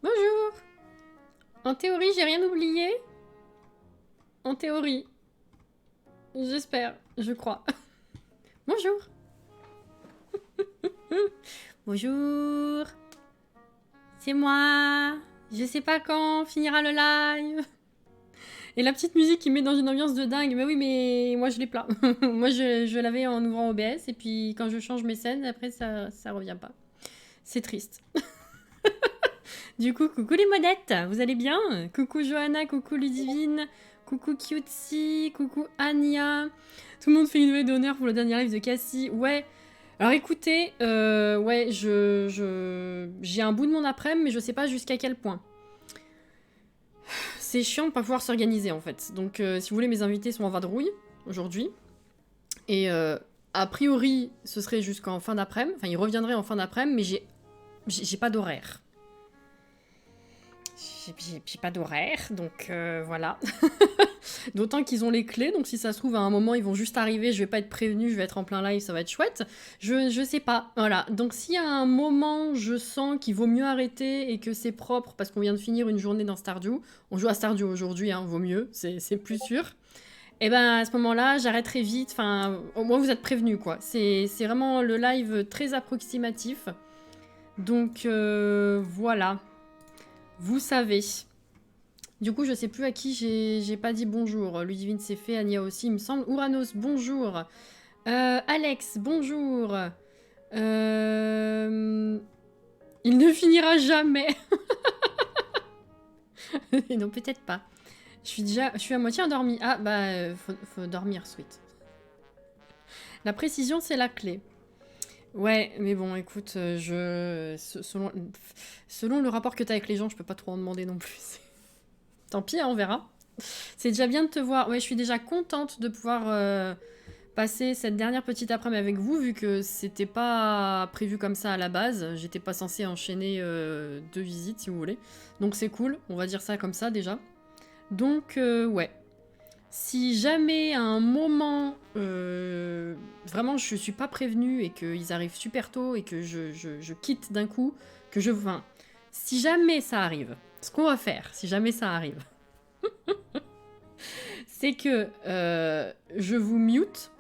Bonjour. En théorie, j'ai rien oublié. En théorie. J'espère, je crois. Bonjour. Bonjour. C'est moi. Je sais pas quand finira le live. Et la petite musique qui met dans une ambiance de dingue. Mais oui, mais moi je l'ai plein. Moi je l'avais en ouvrant OBS et puis quand je change mes scènes, après ça revient pas. C'est triste. Du coup, coucou les modettes, vous allez bien? Coucou Johanna, coucou Ludivine, coucou Cutesy, coucou Anya. Tout le monde fait une levée d'honneur pour le dernier live de Cassie. Ouais. Alors écoutez, ouais, j'ai un bout de mon après-midi, mais je sais pas jusqu'à quel point. C'est chiant de pas pouvoir s'organiser en fait. Donc si vous voulez, mes invités sont en vadrouille aujourd'hui. Et a priori, ce serait jusqu'en fin d'après-midi. Enfin, ils reviendraient en fin d'après-midi, mais j'ai pas d'horaire. J'ai pas d'horaire, donc voilà. D'autant qu'ils ont les clés, donc si ça se trouve à un moment ils vont juste arriver, je vais pas être prévenue, je vais être en plein live, ça va être chouette. Je sais pas, voilà. Donc si à un moment je sens qu'il vaut mieux arrêter et que c'est propre parce qu'on vient de finir une journée dans Stardew, on joue à Stardew aujourd'hui, hein, vaut mieux, c'est plus sûr. Et ben à ce moment-là, j'arrêterai vite, enfin au moins vous êtes prévenus quoi. C'est vraiment le live très approximatif. Donc voilà. Vous savez. Du coup, je sais plus à qui j'ai pas dit bonjour. Ludivine s'est fait, Anya aussi, il me semble. Ouranos, bonjour. Alex, bonjour. Il ne finira jamais. Non, peut-être pas. Je suis à moitié endormie. Ah, bah, faut dormir, sweet. La précision, c'est la clé. Ouais, mais bon, écoute, selon le rapport que t'as avec les gens, je peux pas trop en demander non plus. Tant pis, hein, on verra. C'est déjà bien de te voir. Ouais, je suis déjà contente de pouvoir passer cette dernière petite après-midi avec vous, vu que c'était pas prévu comme ça à la base. J'étais pas censée enchaîner 2 visites, si vous voulez. Donc c'est cool, on va dire ça comme ça déjà. Donc, ouais. Si jamais à un moment, vraiment je suis pas prévenue et qu'ils arrivent super tôt et que je quitte d'un coup, enfin, si jamais ça arrive, ce qu'on va faire, si jamais ça arrive, c'est que je vous mute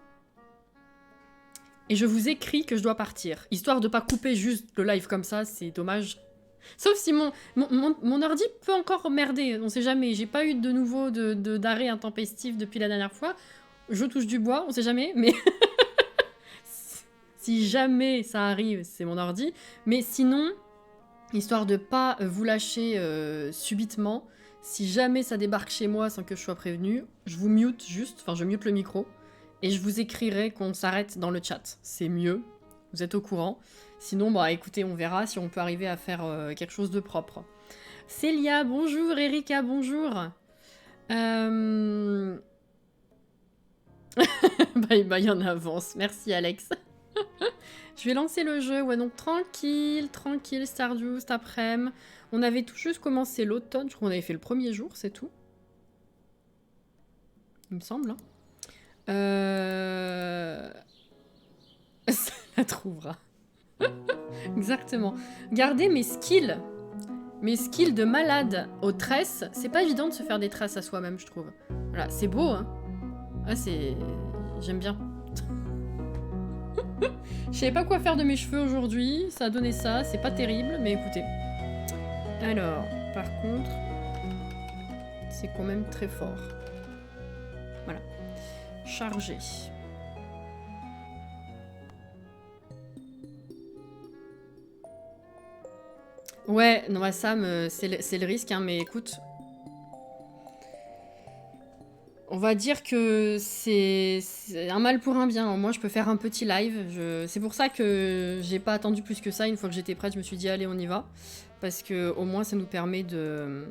et je vous écris que je dois partir, histoire de pas couper juste le live comme ça, c'est dommage. Sauf si mon ordi peut encore merder, on sait jamais. J'ai pas eu de nouveau d'arrêt intempestif depuis la dernière fois. Je touche du bois, on sait jamais, mais si jamais ça arrive, c'est mon ordi. Mais sinon, histoire de pas vous lâcher subitement, si jamais ça débarque chez moi sans que je sois prévenue, je vous mute juste, enfin je mute le micro, et je vous écrirai qu'on s'arrête dans le chat. C'est mieux, vous êtes au courant. Sinon, bah écoutez, on verra si on peut arriver à faire quelque chose de propre. Célia, bonjour. Erika, bonjour. Bye bye en avance. Merci Alex. Je vais lancer le jeu. Ouais, donc tranquille, Stardew cet après-midi. On avait tout juste commencé l'automne. Je crois qu'on avait fait le premier jour, c'est tout. Il me semble. Hein. Ça la trouvera. Exactement. Gardez mes skills. Mes skills de malade aux tresses. C'est pas évident de se faire des tresses à soi-même, je trouve. Voilà, c'est beau, hein. Ah, c'est... J'aime bien. Je savais pas quoi faire de mes cheveux aujourd'hui. Ça a donné ça. C'est pas terrible, mais écoutez. Alors, par contre... C'est quand même très fort. Voilà. Chargé. Ouais, non, bah, Sam, c'est le risque, hein, mais écoute... On va dire que c'est un mal pour un bien. Moi, je peux faire un petit live. C'est pour ça que j'ai pas attendu plus que ça. Une fois que j'étais prête, je me suis dit, allez, on y va. Parce que au moins, ça nous permet de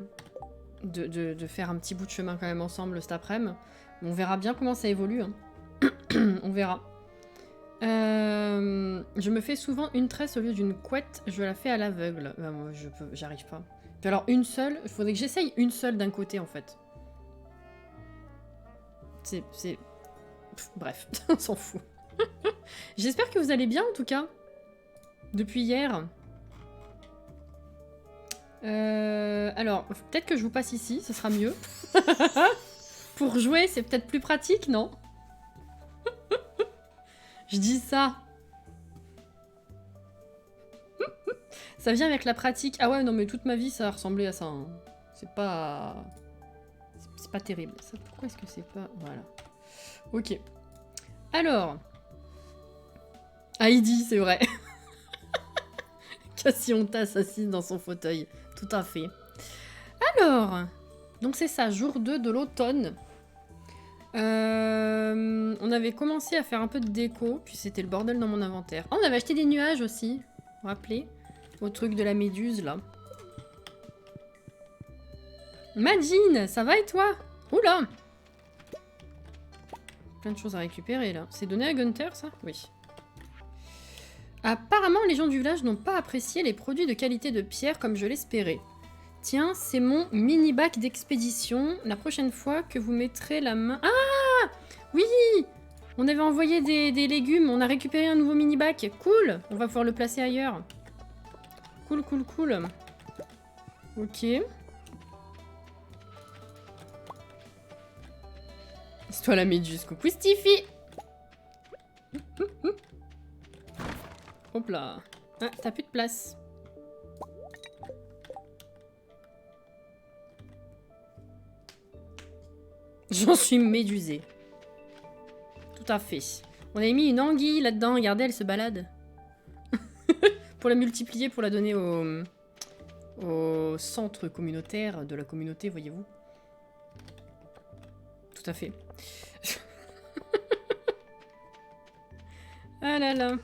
faire un petit bout de chemin quand même ensemble cet après-midi. On verra bien comment ça évolue. Hein. On verra. Je me fais souvent une tresse au lieu d'une couette. Je la fais à l'aveugle. Bah, moi, j'arrive pas. Puis alors, une seule, il faudrait que j'essaye une seule d'un côté, en fait. Bref, on s'en fout. J'espère que vous allez bien, en tout cas. Depuis hier. Alors, peut-être que je vous passe ici, ce sera mieux. Pour jouer, c'est peut-être plus pratique, non? Je dis ça. Ça vient avec la pratique. Ah ouais, non, mais toute ma vie, ça a ressemblé à ça. Hein. C'est pas... C'est pas terrible. Ça, pourquoi est-ce que c'est pas... Voilà. Ok. Alors... Heidi, c'est vrai. Cassionta s'assise dans son fauteuil. Tout à fait. Alors... Donc c'est ça, jour 2 de l'automne. On avait commencé à faire un peu de déco, puis c'était le bordel dans mon inventaire. Oh, on avait acheté des nuages aussi, vous vous rappelez? Au truc de la méduse, là. Madine, ça va et toi? Oula! Plein de choses à récupérer, là. C'est donné à Gunther, ça? Oui. Apparemment, les gens du village n'ont pas apprécié les produits de qualité de pierre comme je l'espérais. Tiens, c'est mon mini-bac d'expédition. La prochaine fois que vous mettrez la main... Ah! Oui! On avait envoyé des légumes, on a récupéré un nouveau mini-bac. Cool! On va pouvoir le placer ailleurs. Cool, cool, cool. Ok. C'est toi la méduse. Coucou Stiffy! Hop là. Ah, t'as plus de place. J'en suis médusée. Tout à fait. On avait mis une anguille là-dedans. Regardez, elle se balade. Pour la multiplier, pour la donner au centre communautaire de la communauté, voyez-vous. Tout à fait. Ah là là.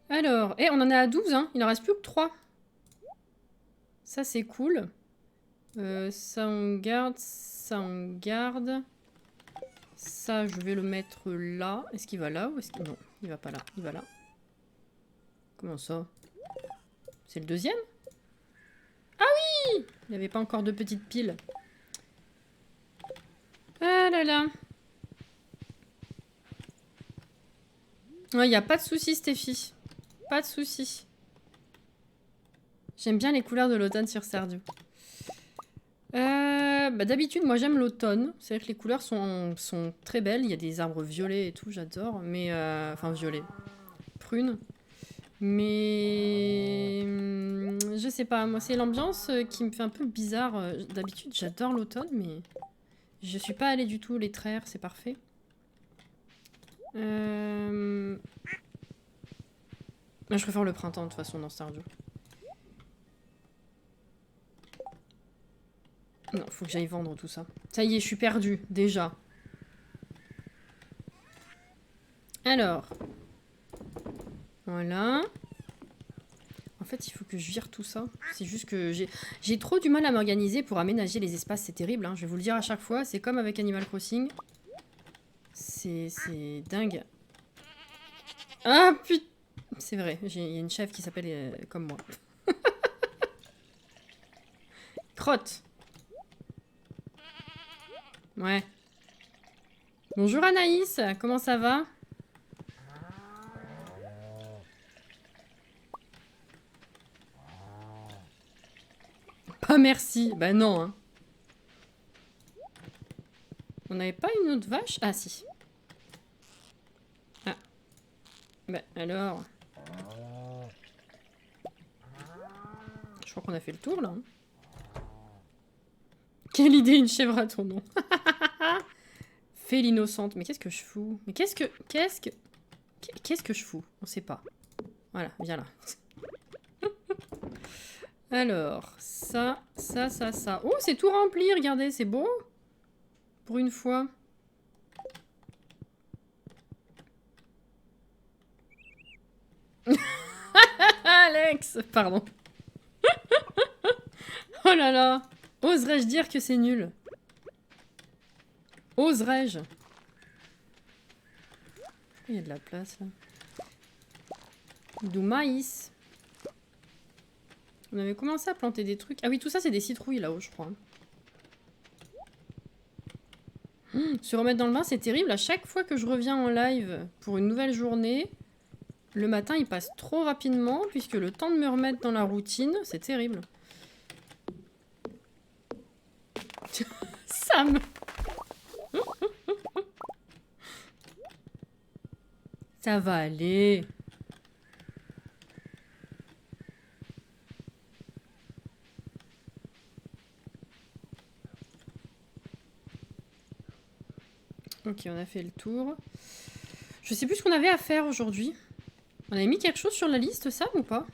Alors, on en est à 12, hein. Il en reste plus que 3. Ça, c'est cool. Ça, on garde. Ça, on garde. Ça, je vais le mettre là. Est-ce qu'il va là ou est-ce qu'il... Non, il va pas là. Il va là. Comment ça? C'est le deuxième? Ah oui! Il n'y avait pas encore de petites piles. Ah là là. Il n'y a pas de souci, Stéphie. Pas de souci. J'aime bien les couleurs de l'automne sur Stardew. D'habitude, moi j'aime l'automne. C'est vrai que les couleurs sont très belles. Il y a des arbres violets et tout, j'adore. Mais, enfin, violets. Prunes. Mais... je sais pas, moi c'est l'ambiance qui me fait un peu bizarre. D'habitude, j'adore l'automne, mais... Je suis pas allée du tout les traire, c'est parfait. Je préfère le printemps, de toute façon, dans Stardew. Non, faut que j'aille vendre tout ça. Ça y est, je suis perdue, déjà. Alors. Voilà. En fait, il faut que je vire tout ça. C'est juste que j'ai trop du mal à m'organiser pour aménager les espaces. C'est terrible, hein. Je vais vous le dire à chaque fois. C'est comme avec Animal Crossing. C'est dingue. Ah, putain. C'est vrai, il y a une chef qui s'appelle comme moi. Crotte. Ouais. Bonjour Anaïs, comment ça va? Pas merci. Bah non, hein. On n'avait pas une autre vache? Ah si. Ah. Bah alors... Je crois qu'on a fait le tour, là. Hein. Quelle idée, une chèvre à ton nom. Fais l'innocente. Mais qu'est-ce que je fous? Mais qu'est-ce que je fous? On sait pas. Voilà, viens là. Alors, ça. Oh, c'est tout rempli, regardez, c'est beau. Pour une fois. Alex, pardon. Oh là là. Oserais-je dire que c'est nul? Oserais-je? Il y a de la place là. Du maïs. On avait commencé à planter des trucs. Ah oui, tout ça c'est des citrouilles là-haut, je crois. Se remettre dans le bain, c'est terrible. À chaque fois que je reviens en live pour une nouvelle journée, Le matin, il passe trop rapidement, puisque le temps de me remettre dans la routine, c'est terrible. Sam. Ça va aller. Ok, on a fait le tour. Je sais plus ce qu'on avait à faire aujourd'hui. On avait mis quelque chose sur la liste, Sam, ou pas?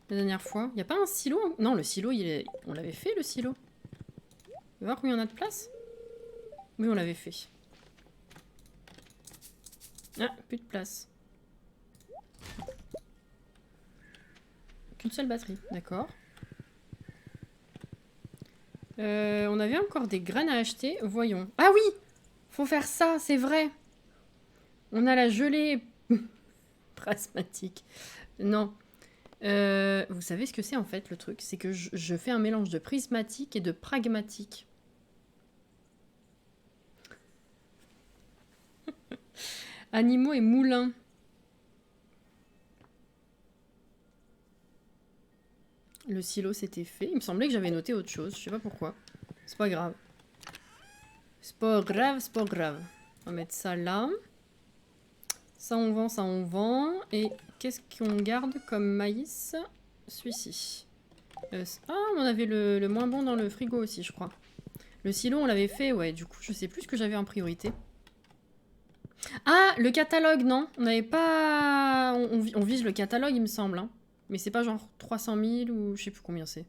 La dernière fois. Il n'y a pas un silo? Non, le silo, on l'avait fait, le silo. On va voir combien on a de place. Oui, on l'avait fait. Ah, plus de place. Qu'une seule batterie, d'accord. On avait encore des graines à acheter. Voyons. Ah oui! Faut faire ça, c'est vrai. On a la gelée prismatique. Non. Vous savez ce que c'est en fait le truc? C'est que je fais un mélange de prismatique et de pragmatique. Animaux et moulins. Le silo c'était fait. Il me semblait que j'avais noté autre chose. Je sais pas pourquoi. C'est pas grave. C'est pas grave, c'est pas grave. On va mettre ça là. Ça on vend, ça on vend. Et qu'est-ce qu'on garde comme maïs? Celui-ci. Ah, on avait le moins bon dans le frigo aussi, je crois. Le silo, on l'avait fait, ouais. Du coup, je sais plus ce que j'avais en priorité. Ah, le catalogue, non. On n'avait pas... On vise le catalogue, il me semble. Hein. Mais c'est pas genre 300 000 ou je sais plus combien c'est.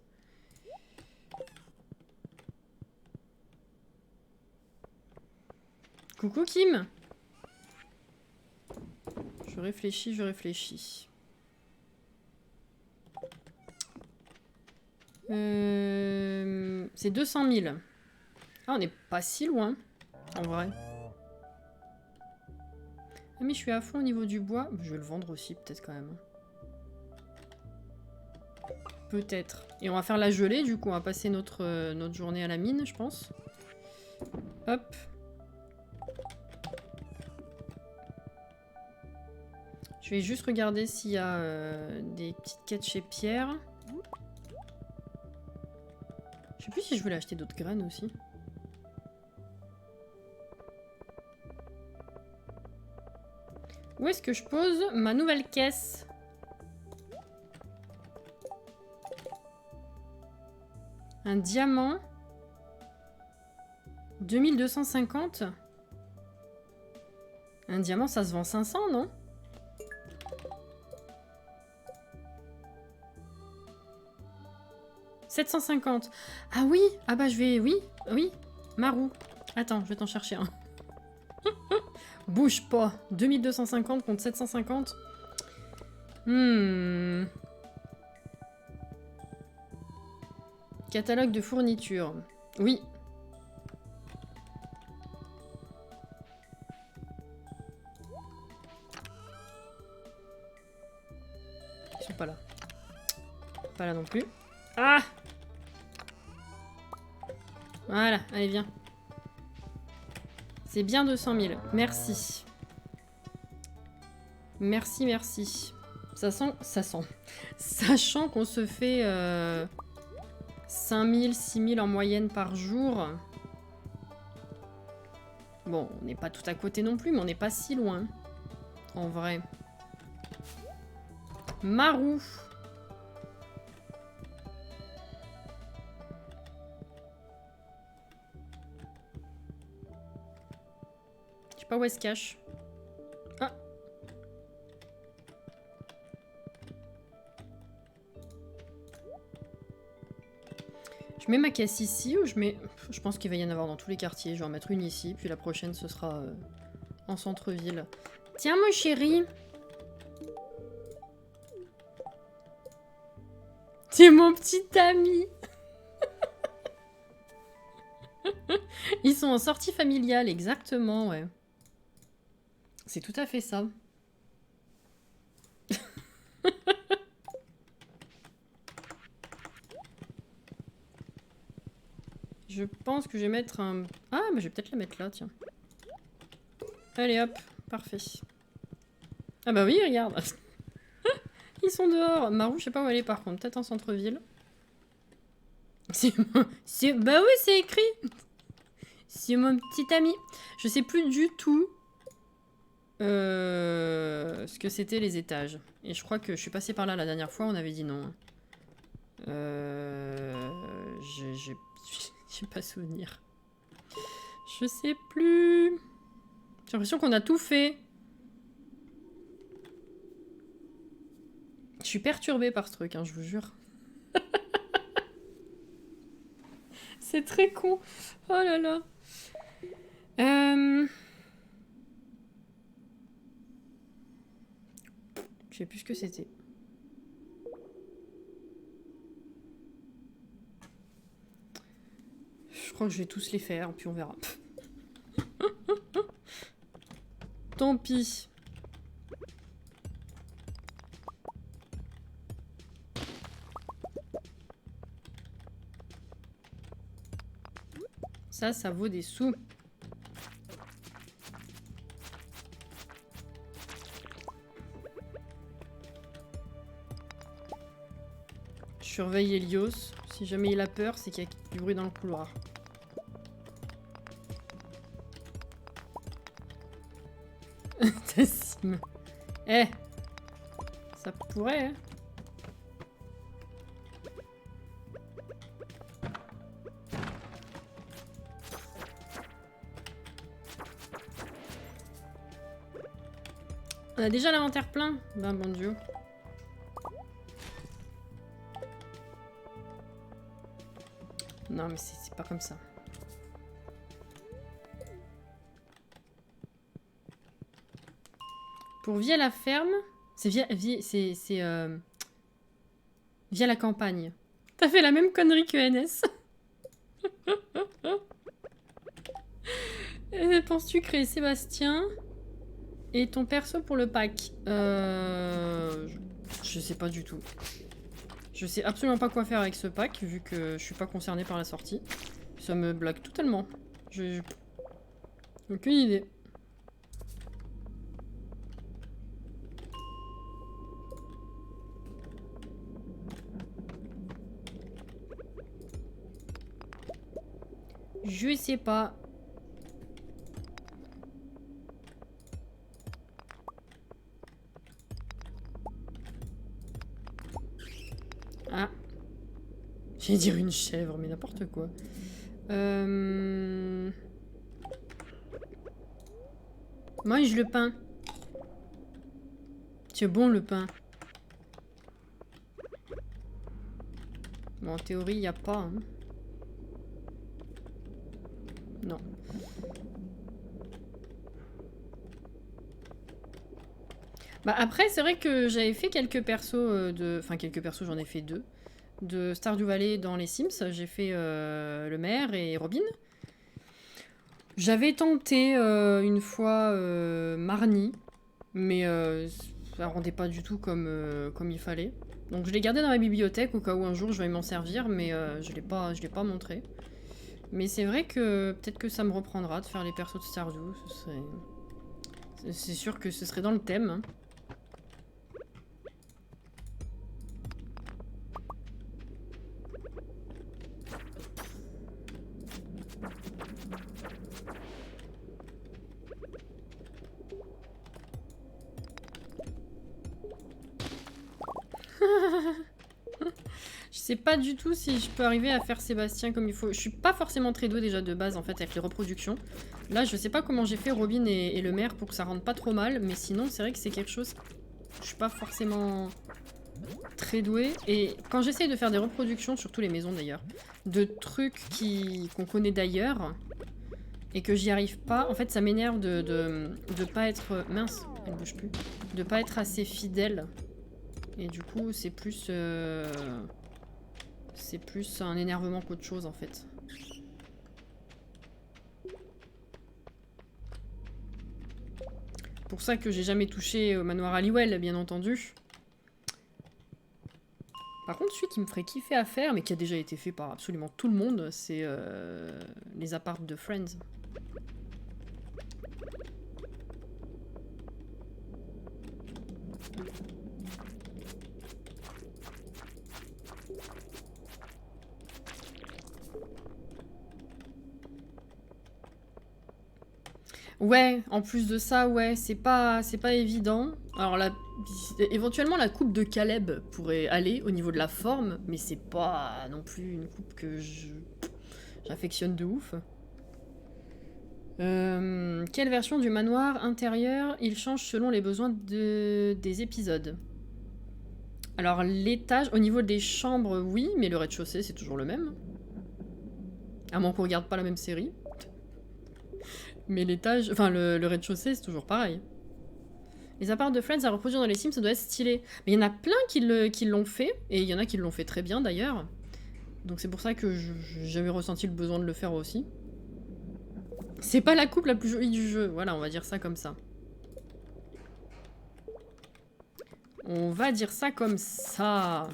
Coucou Kim. Je réfléchis, je réfléchis. C'est 200 000. Ah, on n'est pas si loin, en vrai. Ah mais je suis à fond au niveau du bois. Je vais le vendre aussi, peut-être quand même. Peut-être. Et on va faire la gelée, du coup, on va passer notre journée à la mine, je pense. Hop. Je vais juste regarder s'il y a des petites quêtes chez Pierre. Je sais plus si je voulais acheter d'autres graines aussi. Où est-ce que je pose ma nouvelle caisse? Un diamant. 2250. Un diamant, ça se vend 500, non? « 750. Ah oui. Ah bah je vais... Oui. Oui. Marou. Attends, je vais t'en chercher un. Bouge pas. 2250 contre 750. Catalogue de fourniture. Oui. Ils sont pas là. Pas là non plus. Ah! Voilà, allez viens. C'est bien 200 000. Merci. Merci, merci. Ça sent... Sachant qu'on se fait 5 000, 6 000 en moyenne par jour. Bon, on n'est pas tout à côté non plus, mais on n'est pas si loin. En vrai. Marou. Je sais pas où elle se cache. Ah. Je mets ma caisse ici ou je mets... Je pense qu'il va y en avoir dans tous les quartiers. Je vais en mettre une ici, puis la prochaine ce sera en centre-ville. Tiens mon chéri. C'est mon petit ami. Ils sont en sortie familiale, exactement, ouais. C'est tout à fait ça. Je pense que je vais mettre un... Ah, mais je vais peut-être la mettre là, tiens. Allez hop, parfait. Ah bah oui, regarde. Ils sont dehors. Marou, je sais pas où elle est par contre. Peut-être en centre-ville. Bah oui, c'est écrit. C'est mon petit ami. Je sais plus du tout ce que c'était les étages. Et je crois que je suis passée par là la dernière fois, on avait dit non. J'ai pas souvenir. Je sais plus. J'ai l'impression qu'on a tout fait. Je suis perturbée par ce truc, hein, je vous jure. C'est très con. Oh là là. Je sais plus ce que c'était. Je crois que je vais tous les faire, puis on verra. Tant pis. Ça vaut des sous. Surveille Helios. Si jamais il a peur, c'est qu'il y a du bruit dans le couloir. Tassim. Eh, ça pourrait, hein. On a déjà l'inventaire plein. Ben bon Dieu. Non mais c'est pas comme ça. Pour via la ferme, c'est via la campagne. T'as fait la même connerie que NS. Penses-tu créer Sébastien et ton perso pour le pack? Je sais pas du tout. Je sais absolument pas quoi faire avec ce pack, vu que je suis pas concernée par la sortie. Ça me blague totalement. J'ai aucune idée. Je sais pas. Ah. J'allais dire une chèvre, mais n'importe quoi. Mange le pain. C'est bon le pain. Bon, en théorie, il n'y a pas. Hein. Non. Bah après, c'est vrai que j'avais fait quelques persos de... Enfin, quelques persos, j'en ai fait 2. De Stardew Valley dans les Sims. J'ai fait le maire et Robin. J'avais tenté une fois Marnie. Mais ça rendait pas du tout comme il fallait. Donc je l'ai gardé dans ma bibliothèque au cas où un jour je vais m'en servir. Mais je l'ai pas montré. Mais c'est vrai que peut-être que ça me reprendra de faire les persos de Stardew. C'est sûr que ce serait dans le thème. Hein. Je sais pas du tout si je peux arriver à faire Sébastien comme il faut. Je suis pas forcément très douée déjà de base en fait avec les reproductions. Là je sais pas comment j'ai fait Robin et le maire pour que ça rentre pas trop mal. Mais sinon c'est vrai que c'est quelque chose... Je suis pas forcément très douée. Et quand j'essaye de faire des reproductions, surtout les maisons d'ailleurs, de trucs qu'on connaît d'ailleurs et que j'y arrive pas, en fait ça m'énerve de pas être... Mince, elle bouge plus. De pas être assez fidèle. Et du coup c'est plus... C'est plus un énervement qu'autre chose en fait. Pour ça que j'ai jamais touché au manoir Halliwell, bien entendu. Par contre, celui qui me ferait kiffer à faire, mais qui a déjà été fait par absolument tout le monde, c'est les apparts de Friends. Ouais, en plus de ça, ouais, c'est pas évident. Alors là, éventuellement la coupe de Caleb pourrait aller au niveau de la forme, mais c'est pas non plus une coupe que j'affectionne de ouf. Quelle version du manoir intérieur il change selon les besoins des épisodes? Alors l'étage, au niveau des chambres, oui, mais le rez-de-chaussée c'est toujours le même. À moins qu'on regarde pas la même série. Mais l'étage, enfin le rez-de-chaussée c'est toujours pareil. Les apparts de Friends à reproduire dans les Sims, ça doit être stylé. Mais il y en a plein qui l'ont fait, et il y en a qui l'ont fait très bien d'ailleurs. Donc c'est pour ça que j'avais ressenti le besoin de le faire aussi. C'est pas la coupe la plus jolie du jeu, voilà, on va dire ça comme ça. On va dire ça comme ça.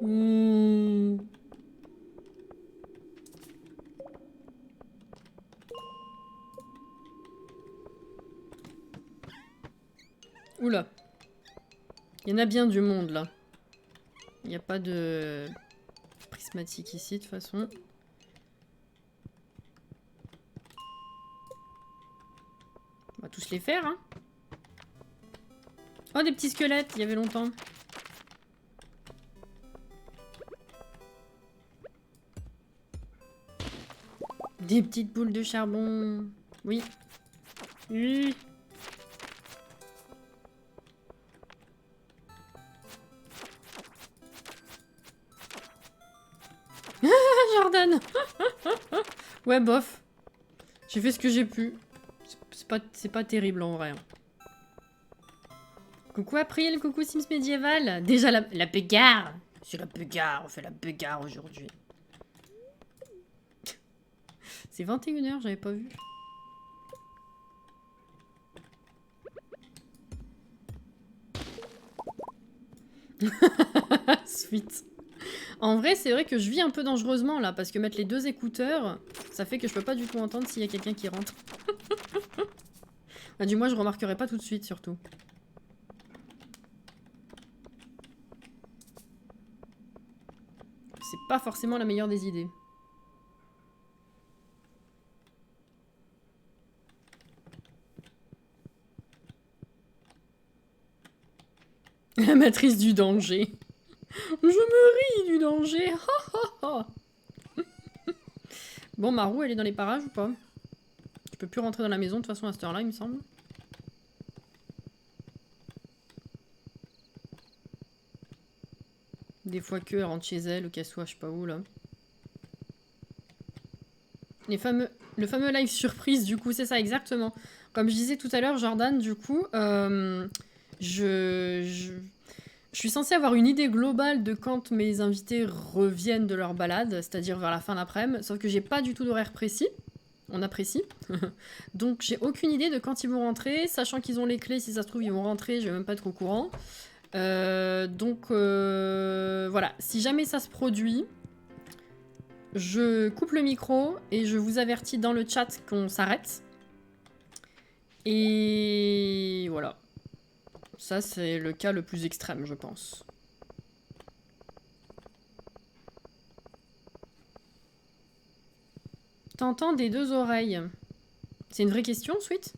Mmh. Oula. Il y en a bien du monde là. Il n'y a pas de prismatique ici de toute façon. On va tous les faire, hein. Oh, des petits squelettes, il y avait longtemps. Des petites boules de charbon. Oui. Oui. Jordan. Ouais, bof. J'ai fait ce que j'ai pu. C'est pas terrible en vrai. Coucou April, coucou Sims médiéval. Déjà la bagarre. C'est la bagarre, on fait la bagarre aujourd'hui. C'est 21h, j'avais pas vu. Sweet. En vrai, c'est vrai que je vis un peu dangereusement là, parce que mettre les deux écouteurs, ça fait que je peux pas du tout entendre s'il y a quelqu'un qui rentre. Bah, du moins, je remarquerai pas tout de suite, surtout. C'est pas forcément la meilleure des idées. La matrice du danger. Je me ris du danger. Bon, ma roue, elle est dans les parages ou pas? Je peux plus rentrer dans la maison de toute façon à cette heure-là, il me semble. Des fois que elle rentre chez elle ou qu'elle soit je sais pas où là. Le fameux live surprise, du coup, c'est ça exactement. Comme je disais tout à l'heure, Jordan, du coup, je suis censée avoir une idée globale de quand mes invités reviennent de leur balade, c'est-à-dire vers la fin d'après-midi, sauf que j'ai pas du tout d'horaire précis. On apprécie. Donc j'ai aucune idée de quand ils vont rentrer, sachant qu'ils ont les clés, si ça se trouve ils vont rentrer, je vais même pas être au courant. Donc voilà, si jamais ça se produit, je coupe le micro et je vous avertis dans le chat qu'on s'arrête. Et voilà. Ça, c'est le cas le plus extrême, je pense. T'entends des deux oreilles. C'est une vraie question, Sweet?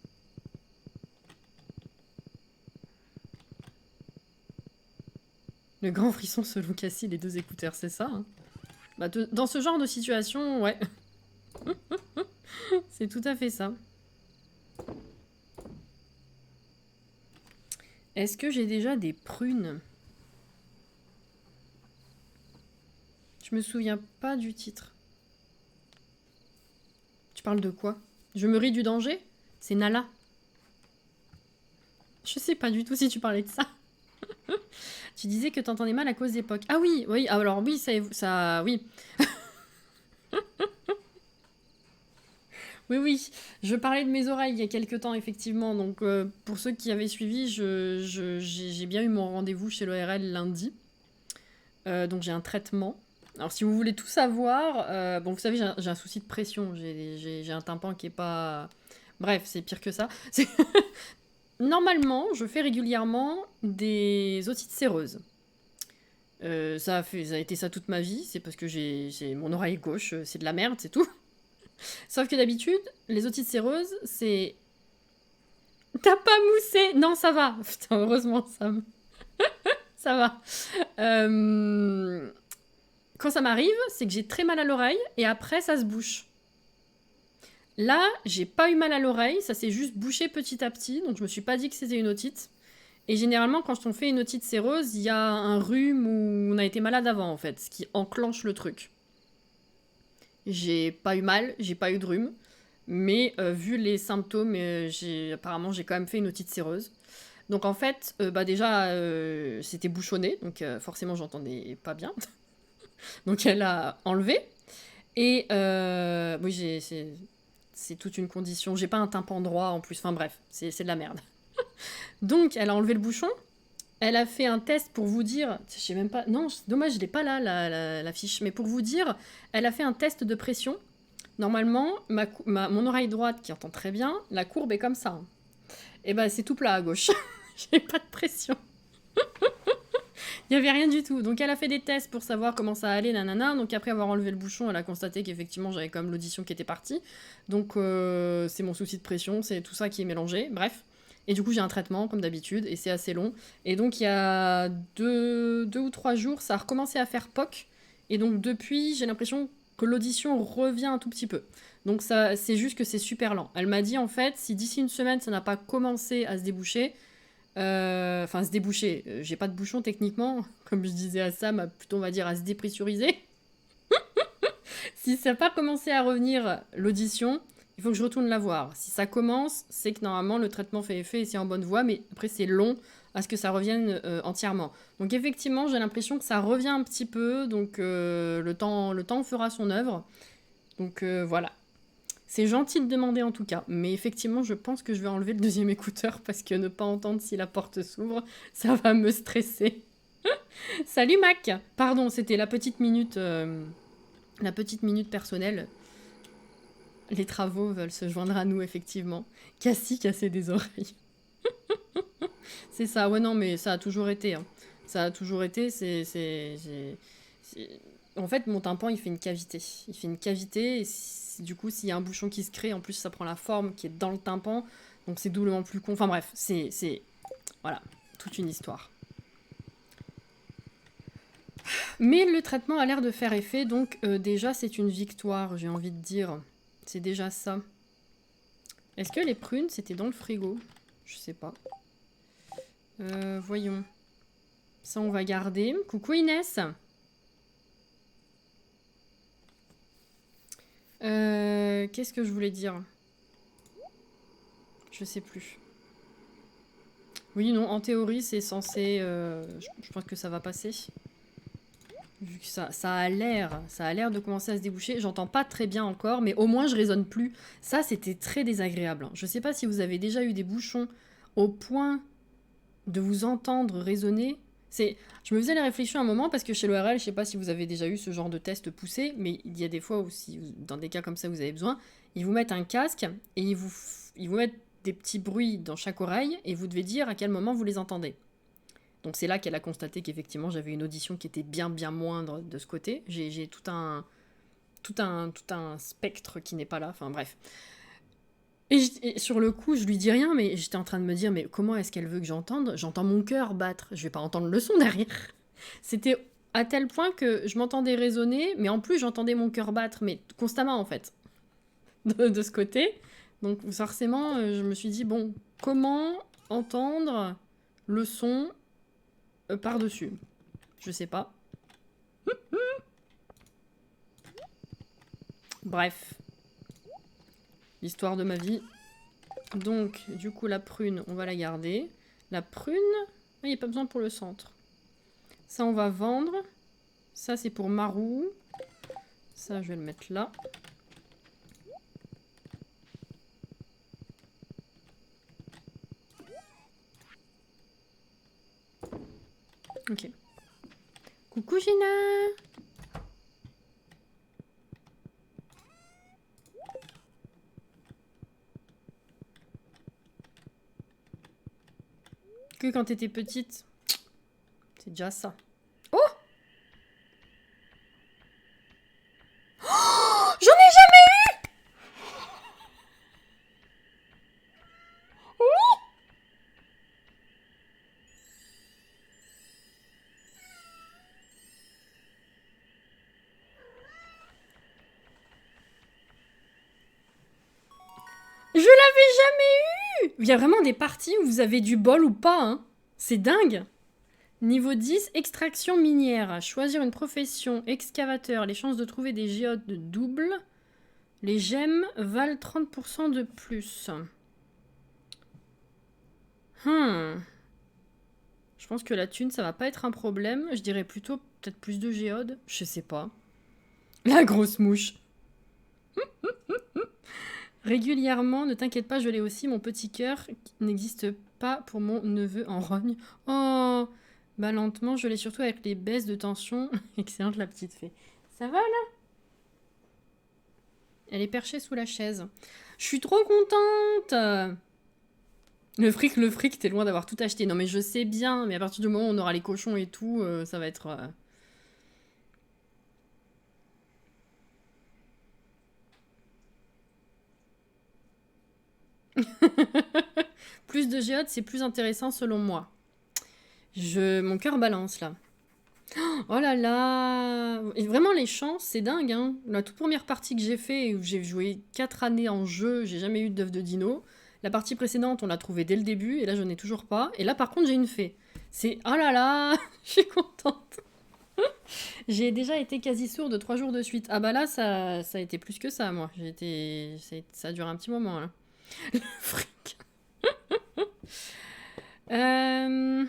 Le grand frisson selon Cassie, les deux écouteurs, c'est ça, hein. Bah, dans ce genre de situation, ouais. C'est tout à fait ça. Est-ce que j'ai déjà des prunes? Je me souviens pas du titre. Tu parles de quoi? Je me ris du danger? C'est Nala. Je sais pas du tout si tu parlais de ça. Tu disais que t'entendais mal à cause d'époque. Ah oui, oui, alors oui, ça oui. Oui, oui, je parlais de mes oreilles il y a quelques temps, effectivement. Donc, pour ceux qui avaient suivi, j'ai bien eu mon rendez-vous chez l'ORL lundi. Donc, j'ai un traitement. Alors, si vous voulez tout savoir, bon, vous savez, j'ai un souci de pression. J'ai un tympan qui est pas... Bref, c'est pire que ça. Normalement, je fais régulièrement des otites séreuses. Ça a été ça toute ma vie. C'est parce que j'ai mon oreille gauche, c'est de la merde, c'est tout. Sauf que d'habitude, les otites séreuses, c'est... T'as pas moussé? Non, ça va. Putain, heureusement, ça va. Quand ça m'arrive, c'est que j'ai très mal à l'oreille et après, ça se bouche. Là, j'ai pas eu mal à l'oreille, ça s'est juste bouché petit à petit, donc je me suis pas dit que c'était une otite. Et généralement, quand on fait une otite séreuse, il y a un rhume ou on a été malade avant, en fait, ce qui enclenche le truc. J'ai pas eu mal, j'ai pas eu de rhume. Mais vu les symptômes, apparemment j'ai quand même fait une otite séreuse. Donc en fait, déjà, c'était bouchonné, donc forcément j'entendais pas bien. Donc elle a enlevé. Et oui, c'est toute une condition. J'ai pas un tympan droit en plus, enfin bref, c'est de la merde. Donc elle a enlevé le bouchon. Elle a fait un test pour vous dire, je sais même pas, non, dommage, je l'ai pas là, la fiche, mais pour vous dire, elle a fait un test de pression. Normalement, mon oreille droite, qui entend très bien, la courbe est comme ça. Et ben c'est tout plat à gauche. J'ai pas de pression. Il y avait rien du tout. Donc elle a fait des tests pour savoir comment ça allait, nanana. Donc après avoir enlevé le bouchon, elle a constaté qu'effectivement j'avais quand même l'audition qui était partie. Donc c'est mon souci de pression, c'est tout ça qui est mélangé. Bref. Et du coup j'ai un traitement comme d'habitude et c'est assez long. Et donc il y a deux ou 3 jours, ça a recommencé à faire POC. Et donc depuis, j'ai l'impression que l'audition revient un tout petit peu. Donc ça, c'est juste que c'est super lent. Elle m'a dit en fait, si d'ici une semaine ça n'a pas commencé à se déboucher, se déboucher, j'ai pas de bouchon techniquement, comme je disais à Sam, plutôt on va dire à se dépressuriser. Si ça n'a pas commencé à revenir l'audition, il faut que je retourne la voir. Si ça commence, c'est que normalement le traitement fait effet et c'est en bonne voie, mais après c'est long à ce que ça revienne entièrement. Donc effectivement, j'ai l'impression que ça revient un petit peu, donc le temps fera son œuvre. Donc voilà. C'est gentil de demander en tout cas, mais effectivement, je pense que je vais enlever le deuxième écouteur parce que ne pas entendre si la porte s'ouvre, ça va me stresser. Salut Mac. Pardon, c'était la petite minute personnelle. Les travaux veulent se joindre à nous, effectivement. Cassie casser des oreilles. C'est ça, ouais, non, mais ça a toujours été. Hein. Ça a toujours été, En fait, mon tympan, il fait une cavité. Il fait une cavité, et du coup, s'il y a un bouchon qui se crée, en plus, ça prend la forme qui est dans le tympan, donc c'est doublement plus con. Enfin bref, c'est... Voilà, toute une histoire. Mais le traitement a l'air de faire effet, donc déjà, c'est une victoire, j'ai envie de dire. C'est déjà ça. Est-ce que les prunes, c'était dans le frigo? Je sais pas. Voyons. Ça, on va garder. Coucou Inès. Qu'est-ce que je voulais dire? Je sais plus. Oui, non, en théorie, c'est censé... je pense que ça va passer. Vu que ça a l'air de commencer à se déboucher. J'entends pas très bien encore, mais au moins je résonne plus. Ça, c'était très désagréable. Je sais pas si vous avez déjà eu des bouchons au point de vous entendre résonner. Je me faisais la réflexion un moment parce que chez l'ORL, je sais pas si vous avez déjà eu ce genre de test poussé, mais il y a des fois où, dans des cas comme ça, vous avez besoin, ils vous mettent un casque et ils vous mettent des petits bruits dans chaque oreille et vous devez dire à quel moment vous les entendez. Donc c'est là qu'elle a constaté qu'effectivement j'avais une audition qui était bien moindre de ce côté. J'ai tout un spectre qui n'est pas là, enfin bref. Et sur le coup, je lui dis rien, mais j'étais en train de me dire, mais comment est-ce qu'elle veut que j'entende? J'entends mon cœur battre, je vais pas entendre le son derrière. C'était à tel point que je m'entendais résonner, mais en plus j'entendais mon cœur battre, mais constamment en fait, de ce côté. Donc forcément, je me suis dit, bon, comment entendre le son par-dessus? Je sais pas. Bref. L'histoire de ma vie. Donc, du coup, la prune, on va la garder. La prune, il n'y a pas besoin pour le centre. Ça, on va vendre. Ça, c'est pour Marou. Ça, je vais le mettre là. Ok. Coucou Gina. Que quand t'étais petite. C'est déjà ça. Oh, j'en ai jamais eu. Je l'avais jamais eu. Il y a vraiment des parties où vous avez du bol ou pas, hein. C'est dingue. Niveau 10, extraction minière. Choisir une profession, excavateur. Les chances de trouver des géodes doublent. Les gemmes valent 30% de plus. Je pense que la thune, ça va pas être un problème. Je dirais plutôt peut-être plus de géodes. Je sais pas. La grosse mouche. Régulièrement, ne t'inquiète pas, je l'ai aussi. Mon petit cœur n'existe pas pour mon neveu en rogne. Oh, bah lentement, je l'ai surtout avec les baisses de tension. Excellente la petite fée. Ça va là? Elle est perchée sous la chaise. Je suis trop contente. Le fric, t'es loin d'avoir tout acheté. Non mais je sais bien, mais à partir du moment où on aura les cochons et tout, ça va être... Plus de géodes, c'est plus intéressant selon moi. Mon cœur balance là. Oh là là. Et vraiment les champs, c'est dingue hein. La toute première partie que j'ai fait, où j'ai joué 4 années en jeu, j'ai jamais eu d'œuf de dino. La partie précédente, on l'a trouvée dès le début, et là je n'en ai toujours pas. Et là par contre j'ai une fée. C'est... Oh là là. Je suis contente. J'ai déjà été quasi sourde 3 jours de suite. Ah bah là, ça a été plus que ça, moi. Ça a duré un petit moment, là. Le fric. Euh...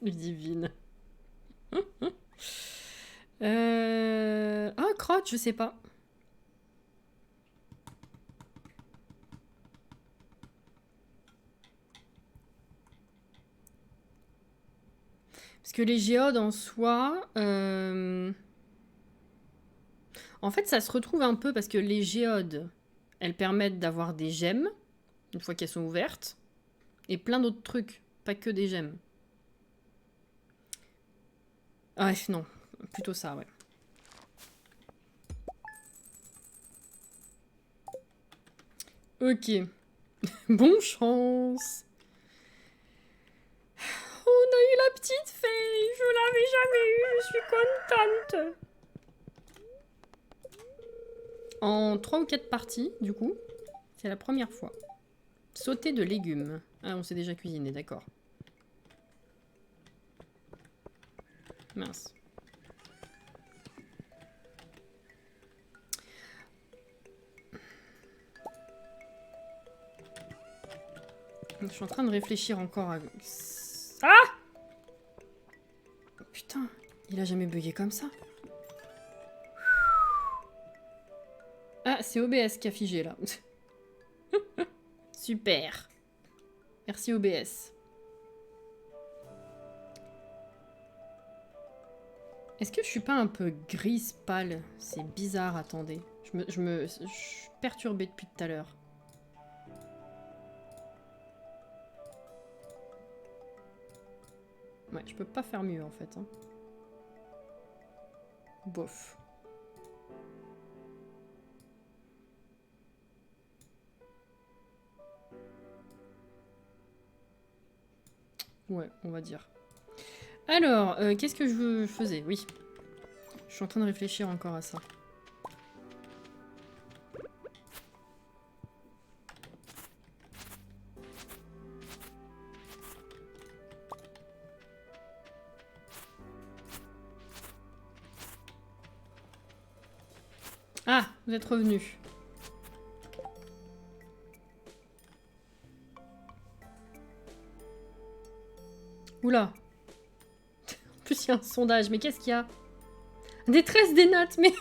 Ludivine. Ah, crotte, je sais pas. Parce que les géodes en soi... En fait, ça se retrouve un peu parce que les géodes, elles permettent d'avoir des gemmes, une fois qu'elles sont ouvertes, et plein d'autres trucs, pas que des gemmes. Ah, non, plutôt ça, ouais. Ok. Bon chance. On a eu la petite fée. Je l'avais jamais eue. Je suis contente. En 3 ou 4 parties, du coup. C'est la première fois. Sauter de légumes. Ah, on s'est déjà cuisiné, d'accord. Mince. Je suis en train de réfléchir encore à... Ah! Putain, il a jamais bugué comme ça. Ah, c'est OBS qui a figé, là. Super. Merci OBS. Est-ce que je suis pas un peu grise pâle? C'est bizarre, attendez. Je suis perturbée depuis tout à l'heure. Ouais, je peux pas faire mieux en fait. Hein. Bof. Ouais, on va dire. Alors, qu'est-ce que je faisais? Oui. Je suis en train de réfléchir encore à ça. Ah, vous êtes revenu. Oula, suis un sondage. Mais qu'est-ce qu'il y a? Détresse des notes, mais...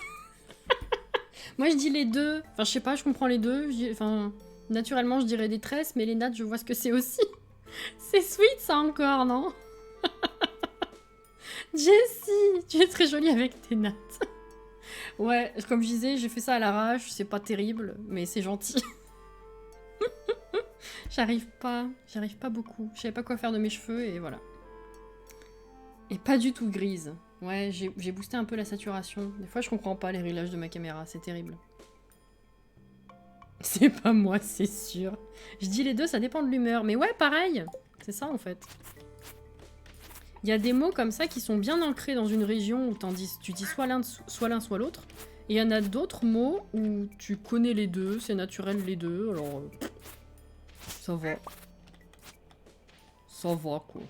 Moi, je dis les deux. Enfin, je sais pas, je comprends les deux. Enfin, naturellement, je dirais détresse, mais les nattes, je vois ce que c'est aussi. C'est sweet, ça, encore, non? Jessie, tu es très jolie avec tes nattes. Ouais, comme je disais, j'ai fait ça à l'arrache. C'est pas terrible, mais c'est gentil. J'arrive pas beaucoup. Je savais pas quoi faire de mes cheveux, et voilà. Et pas du tout grise. Ouais, j'ai boosté un peu la saturation. Des fois, je comprends pas les réglages de ma caméra, c'est terrible. C'est pas moi, c'est sûr. Je dis les deux, ça dépend de l'humeur. Mais ouais, pareil. C'est ça, en fait. Il y a des mots comme ça qui sont bien ancrés dans une région où tu dis soit l'un, soit l'autre. Et il y en a d'autres mots où tu connais les deux, c'est naturel les deux, alors... ça va. Ça va, quoi.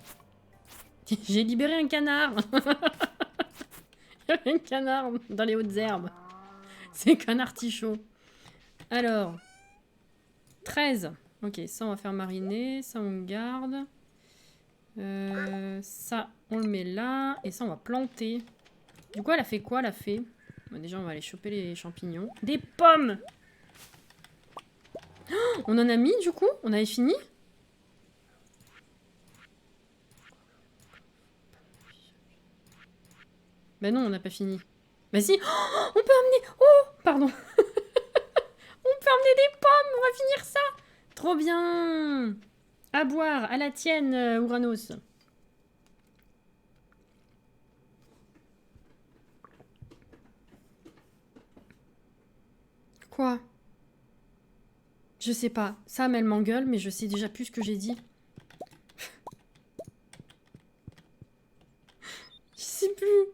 J'ai libéré un canard. Il y avait un canard dans les hautes herbes. C'est qu'un artichaut. Alors. 13. Ok, ça on va faire mariner. Ça on garde. Ça on le met là. Et ça on va planter. Du coup elle a fait quoi la fée? Bon, déjà on va aller choper les champignons. Des pommes! Oh, on en a mis du coup? On avait fini? Bah non, on n'a pas fini. Bah si, oh, on peut amener... Oh, pardon. On peut amener des pommes, on va finir ça. Trop bien. À boire, à la tienne, Ouranos. Quoi? Je sais pas. Sam, elle m'engueule, mais je sais déjà plus ce que j'ai dit. Je sais plus.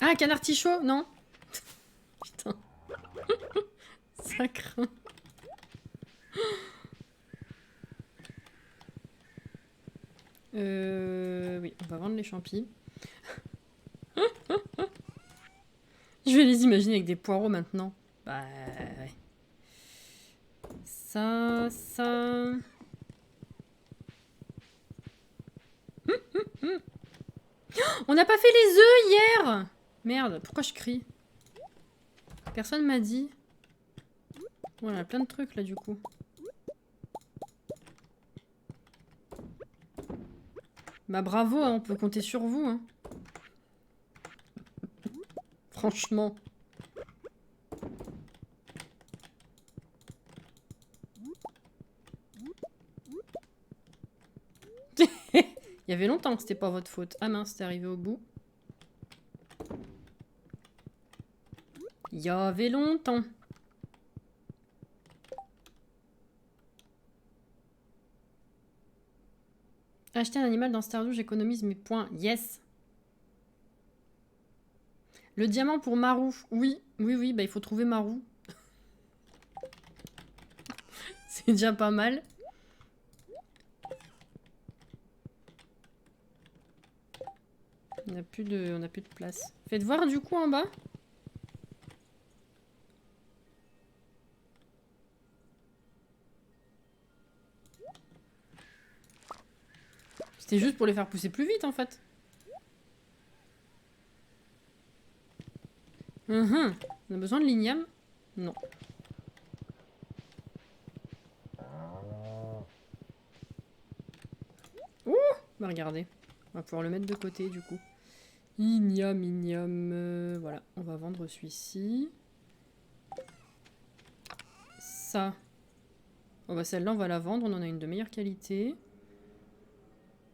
Ah, canard artichaut, non? Putain. Ça craint. Oui, on va vendre les champis. Je vais les imaginer avec des poireaux maintenant. Bah, ouais. Ça... On n'a pas fait les œufs hier! Merde, pourquoi je crie? Personne m'a dit. Voilà, plein de trucs là du coup. Bah bravo, hein, on peut compter sur vous. Hein. Franchement. Il y avait longtemps que c'était pas votre faute. Ah mince, c'est arrivé au bout. Il y avait longtemps. Acheter un animal dans Stardew, j'économise mes points. Yes. Le diamant pour Marou. Oui, bah il faut trouver Marou. C'est déjà pas mal. On n'a plus de place. Faites voir du coup en bas. C'était juste pour les faire pousser plus vite en fait. On a besoin de l'igname? Non. Ouh, bah regardez. On va pouvoir le mettre de côté du coup. Igname. Voilà, on va vendre celui-ci. Ça. Oh bah celle-là on va la vendre, on en a une de meilleure qualité.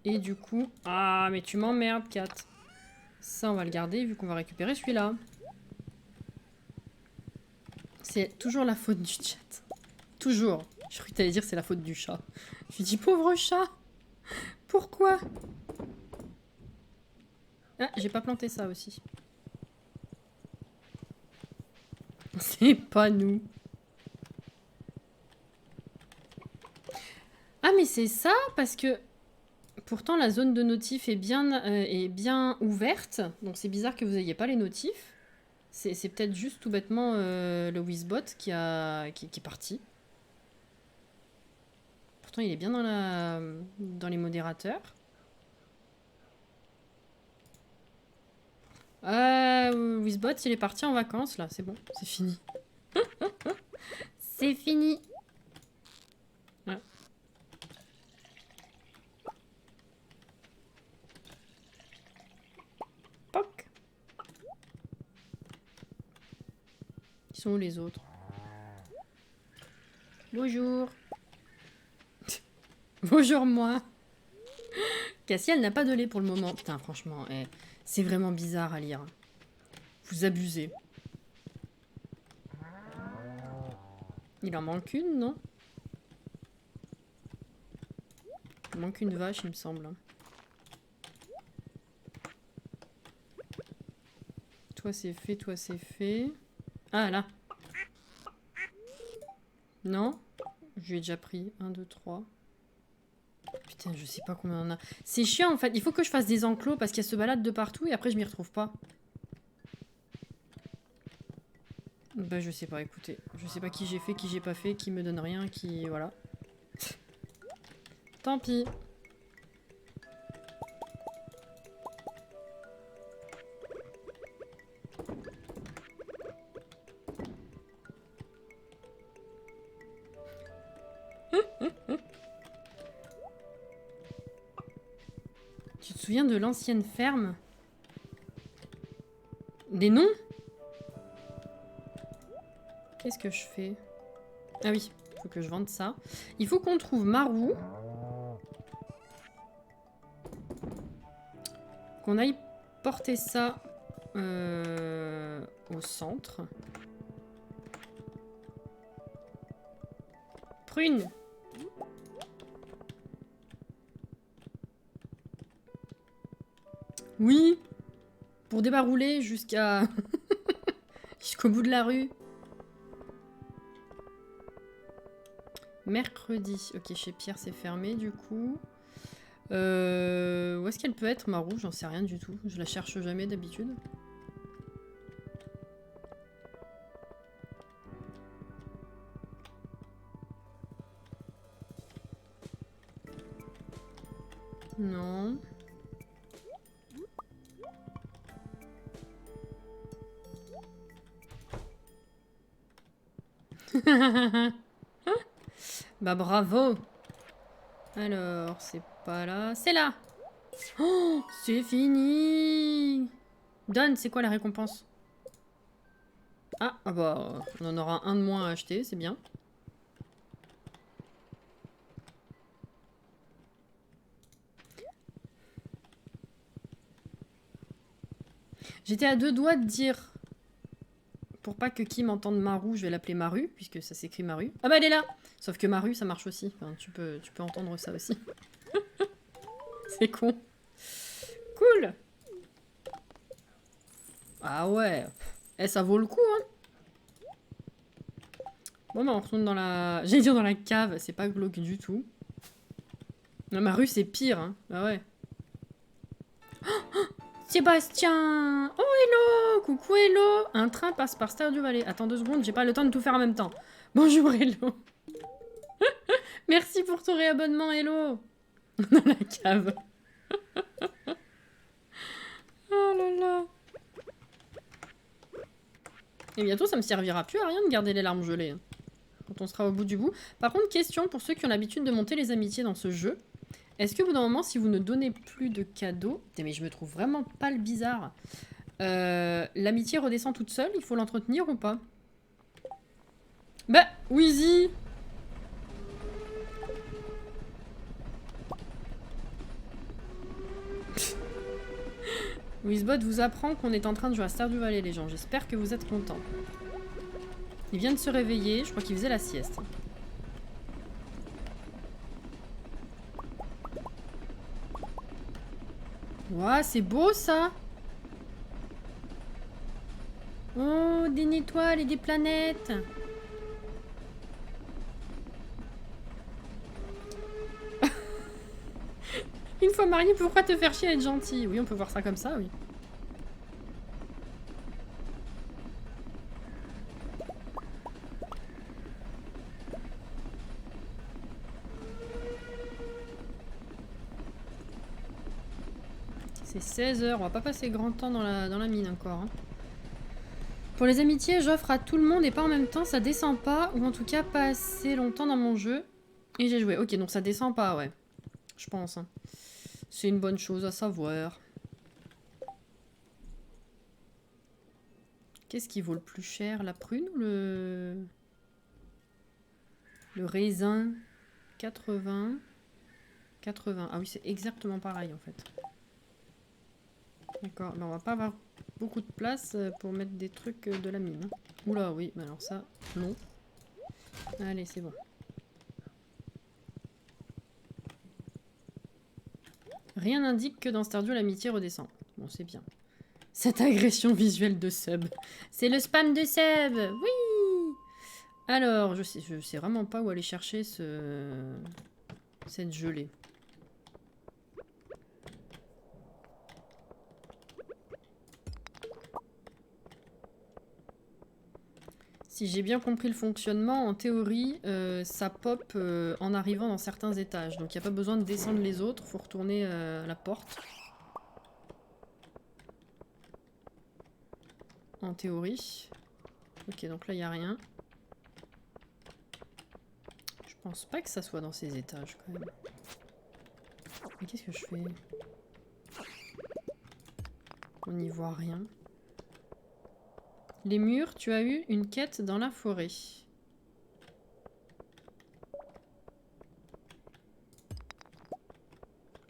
Et du coup... Ah mais tu m'emmerdes Kat. Ça on va le garder vu qu'on va récupérer celui-là. C'est toujours la faute du chat. Toujours. Je croyais que t'allais dire c'est la faute du chat. Je dis pauvre chat. Pourquoi? Ah, j'ai pas planté ça aussi. C'est pas nous. Ah mais c'est ça parce que... Pourtant la zone de notif est bien ouverte. Donc c'est bizarre que vous n'ayez pas les notifs. C'est peut-être juste tout bêtement le Wizbot qui est parti. Pourtant, il est bien dans les modérateurs. Wizbot, il est parti en vacances, là. C'est bon, c'est fini. C'est fini. Ouais. Poc. Ils sont où les autres? Bonjour. Bonjour, moi. Cassie, elle n'a pas de lait pour le moment. Putain, franchement, c'est vraiment bizarre à lire. Vous abusez. Il en manque une, non? Il manque une vache, il me semble. Toi, c'est fait, toi, c'est fait. Ah, là. Non? Je lui ai déjà pris. 1, 2, 3. Putain, je sais pas combien on a. C'est chiant, en fait. Il faut que je fasse des enclos parce qu'elle se balade de partout et après, je m'y retrouve pas. Bah, je sais pas, écoutez. Je sais pas qui j'ai fait, qui j'ai pas fait, qui me donne rien, qui... Voilà. Tant pis. Tu te souviens de l'ancienne ferme? Des noms? Qu'est-ce que je fais? Ah oui, il faut que je vende ça. Il faut qu'on trouve Marou. Qu'on aille porter ça au centre. Prune. Oui. Pour débarouler jusqu'à... jusqu'au bout de la rue. Mercredi. Ok, chez Pierre, c'est fermé, du coup. Où est-ce qu'elle peut être, Marou? J'en sais rien du tout. Je la cherche jamais, d'habitude. Non. Bah bravo. Alors, c'est pas là. C'est là. Oh, c'est fini. Donne, c'est quoi la récompense? Ah bah, on en aura un de moins à acheter, c'est bien. J'étais à deux doigts de dire... Pour pas que Kim entende Maru, je vais l'appeler Maru, puisque ça s'écrit Maru. Ah bah elle est là. Sauf que Maru, ça marche aussi. Enfin, tu peux entendre ça aussi. C'est con. Cool. Ah ouais. Eh, ça vaut le coup, hein. Bon bah on retourne dans la... J'allais dire dans la cave, c'est pas glauque du tout. Non, Maru, c'est pire, hein. Ah ouais. Sébastien! Oh, hello! Coucou, hello! Un train passe par Stardew Valley. Attends 2 secondes, j'ai pas le temps de tout faire en même temps. Bonjour, hello! Merci pour ton réabonnement, hello! Dans la cave. Oh là là! Et bientôt, ça me servira plus à rien de garder les larmes gelées. Hein, quand on sera au bout du bout. Par contre, question pour ceux qui ont l'habitude de monter les amitiés dans ce jeu. Est-ce que au bout d'un moment, si vous ne donnez plus de cadeaux... Mais je me trouve vraiment pas le bizarre. L'amitié redescend toute seule, il faut l'entretenir ou pas? Bah, Wheezy! Wizbot vous apprend qu'on est en train de jouer à Stardew Valley, les gens. J'espère que vous êtes contents. Il vient de se réveiller, je crois qu'il faisait la sieste. Ouah, c'est beau ça! Oh, des étoiles et des planètes! Une fois marié, pourquoi te faire chier à être gentil? Oui, on peut voir ça comme ça, oui. C'est 16 h, on va pas passer grand temps dans la mine encore. Hein. Pour les amitiés, j'offre à tout le monde et pas en même temps, ça descend pas, ou en tout cas pas assez longtemps dans mon jeu. Et j'ai joué. Ok, donc ça descend pas, ouais. Je pense. Hein. C'est une bonne chose à savoir. Qu'est-ce qui vaut le plus cher? La prune ou le raisin? 80. 80. Ah oui, c'est exactement pareil en fait. D'accord, mais on va pas avoir beaucoup de place pour mettre des trucs de la mine. Hein. Oula, oui, mais alors ça, non. Allez, c'est bon. Rien n'indique que dans Stardew l'amitié redescend. Bon, c'est bien. Cette agression visuelle de sub. C'est le spam de sub. Oui. Alors, je sais vraiment pas où aller chercher cette gelée. Si j'ai bien compris le fonctionnement, en théorie, ça pop en arrivant dans certains étages. Donc il n'y a pas besoin de descendre les autres, faut retourner à la porte. En théorie. Ok, donc là il n'y a rien. Je pense pas que ça soit dans ces étages quand même. Mais qu'est-ce que je fais? On n'y voit rien. Les murs, tu as eu une quête dans la forêt.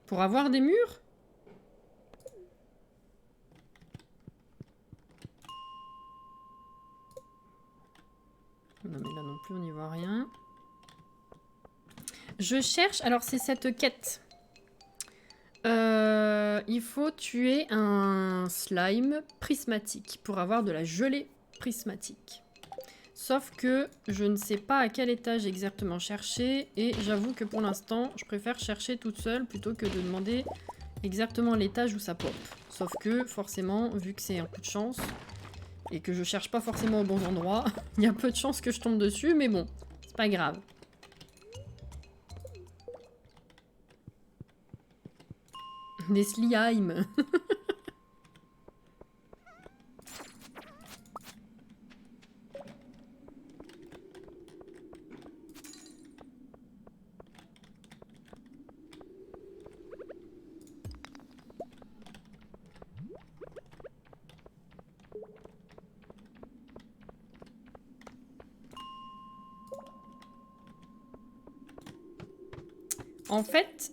Pour avoir des murs? Non mais là non plus on n'y voit rien. Je cherche... Alors c'est cette quête. Il faut tuer un slime prismatique pour avoir de la gelée prismatique. Sauf que je ne sais pas à quel étage exactement chercher et j'avoue que pour l'instant je préfère chercher toute seule plutôt que de demander exactement l'étage où ça pop. Sauf que forcément, vu que c'est un coup de chance et que je cherche pas forcément au bon endroit, il y a peu de chances que je tombe dessus, mais bon, c'est pas grave. Des slimes. En fait,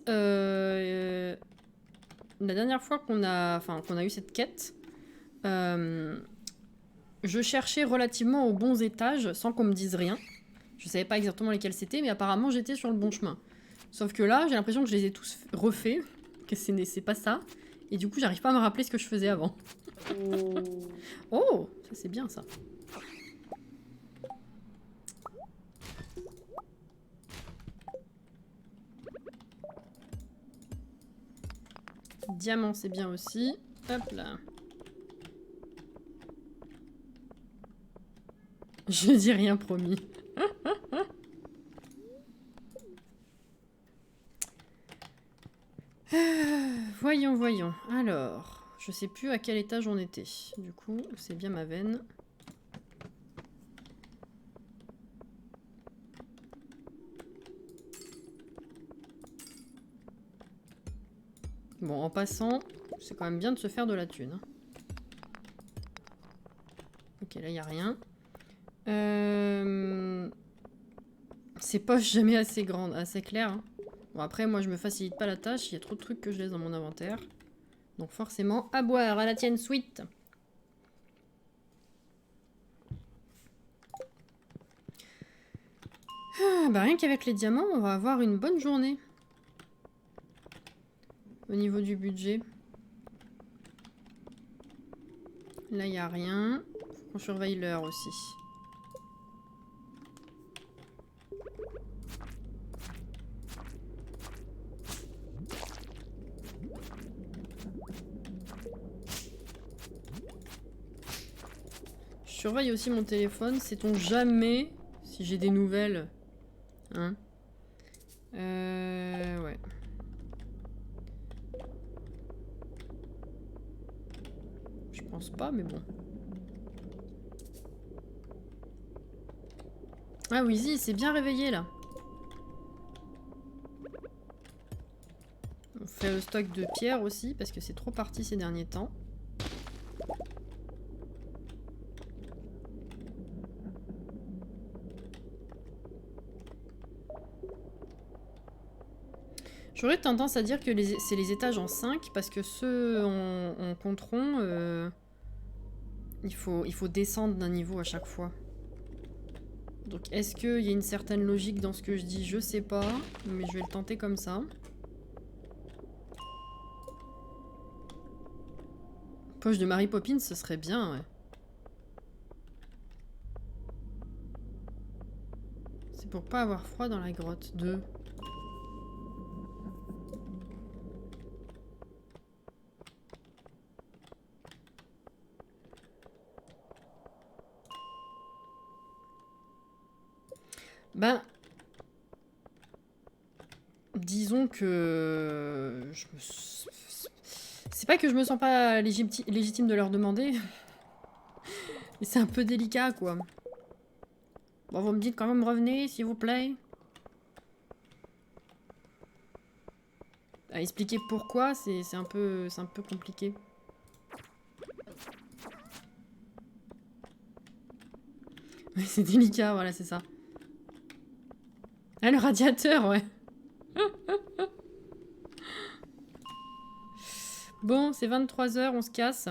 la dernière fois qu'on a eu cette quête, je cherchais relativement aux bons étages sans qu'on me dise rien. Je savais pas exactement lesquels c'était, mais apparemment j'étais sur le bon chemin. Sauf que là, j'ai l'impression que je les ai tous refaits, que c'est pas ça. Et du coup, j'arrive pas à me rappeler ce que je faisais avant. Oh, ça c'est bien ça. Diamant, c'est bien aussi. Hop là. Je dis rien, promis. Voyons, voyons. Alors, je sais plus à quel étage on était. Du coup, c'est bien ma veine. Bon, en passant, c'est quand même bien de se faire de la thune. Ok, là, il n'y a rien. Ces poches jamais assez grandes, assez claires. Hein. Bon, après, moi, je me facilite pas la tâche. Il y a trop de trucs que je laisse dans mon inventaire. Donc forcément, à boire, à la tienne, sweet. Ah, bah rien qu'avec les diamants, on va avoir une bonne journée. Au niveau du budget. Là, il n'y a rien. Faut qu'on surveille l'heure aussi. Je surveille aussi mon téléphone. Sait-on jamais si j'ai des nouvelles? Hein? Ouais. Je pense pas, mais bon. Ah oui, si, c'est bien réveillé là. On fait le stock de pierres aussi, parce que c'est trop parti ces derniers temps. J'aurais tendance à dire que c'est les étages en 5, parce que ceux en compteront, il faut descendre d'un niveau à chaque fois. Donc est-ce qu'il y a une certaine logique dans ce que je dis? Je sais pas, mais je vais le tenter comme ça. Poche de Mary Poppins, ce serait bien, ouais. C'est pour pas avoir froid dans la grotte. 2. Ben... Disons que... C'est pas que je me sens pas légitime de leur demander. Mais c'est un peu délicat, quoi. Bon, vous me dites quand même revenez, s'il vous plaît. À expliquer pourquoi, c'est un peu compliqué. Ouais, c'est délicat, voilà, c'est ça. Ah, le radiateur, ouais. Bon, c'est 23 h, on se casse.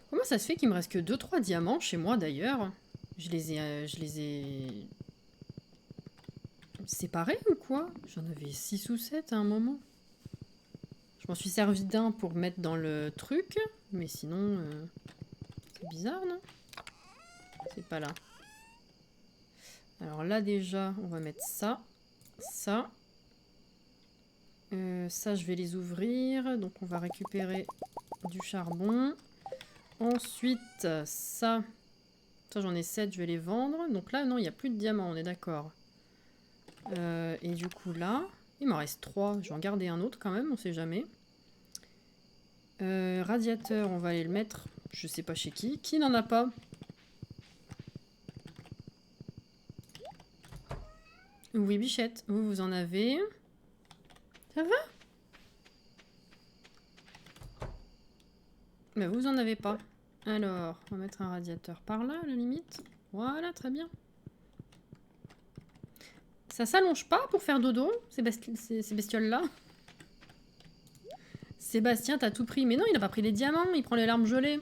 Comment ça se fait qu'il me reste que 2-3 diamants chez moi, d'ailleurs? Je les ai séparés ou quoi? J'en avais 6 ou 7 à un moment. Je m'en suis servi d'un pour mettre dans le truc, mais sinon... c'est bizarre, non? C'est pas là. Alors là, déjà, on va mettre ça. Ça. Ça, je vais les ouvrir. Donc, on va récupérer du charbon. Ensuite, ça... Ça, j'en ai 7, je vais les vendre. Donc là, non, il n'y a plus de diamants, on est d'accord. Et du coup, là... Il m'en reste 3. Je vais en garder un autre quand même, on sait jamais. Radiateur, on va aller le mettre... Je sais pas chez qui. Qui n'en a pas? Oui, Bichette. Vous en avez. Ça va? Mais vous en avez pas. Alors, on va mettre un radiateur par là, à la limite. Voilà, très bien. Ça s'allonge pas pour faire dodo, ces bestioles-là? Sébastien, t'as tout pris. Mais non, il a pas pris les diamants, il prend les larmes gelées.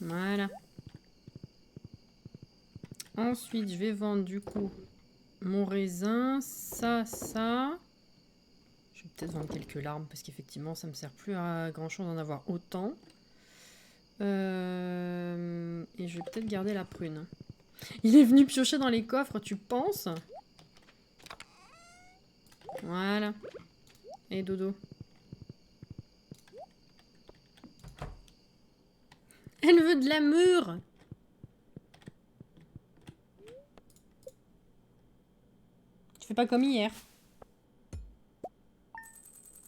Voilà. Ensuite, je vais vendre du coup mon raisin. Ça. Je vais peut-être vendre quelques larmes parce qu'effectivement, ça me sert plus à grand-chose d'en avoir autant. Et je vais peut-être garder la prune. Il est venu piocher dans les coffres, tu penses? Voilà. Et dodo. Elle veut de l'amour. Tu fais pas comme hier.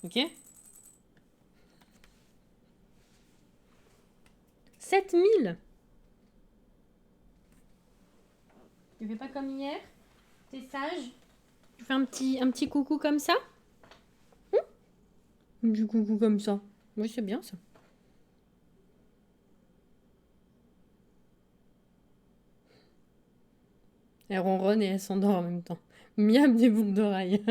Ok? 7000. Tu fais pas comme hier? T'es sage? Tu fais un petit coucou comme ça? Du coucou comme ça. Oui, c'est bien ça. Elle ronronne et elle s'endort en même temps. Miam des boucles d'oreilles.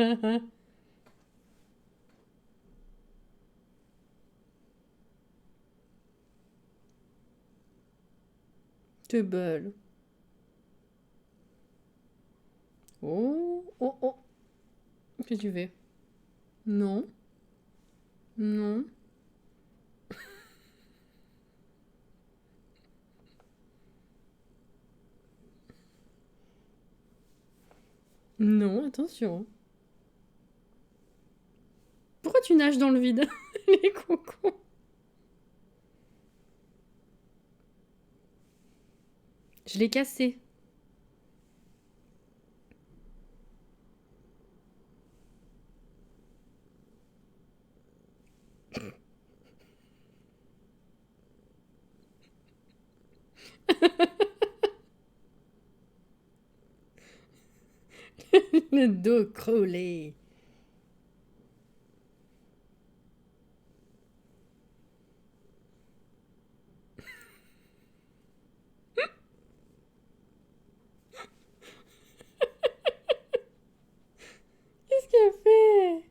T'es belle. Oh, oh, oh. Qu'est-ce que tu fais? Non. Non. Non, attention. Pourquoi tu tu nages dans le vide? Les cocos. Je l'ai cassé. Le dos crawlé. Qu'est-ce qu'elle fait?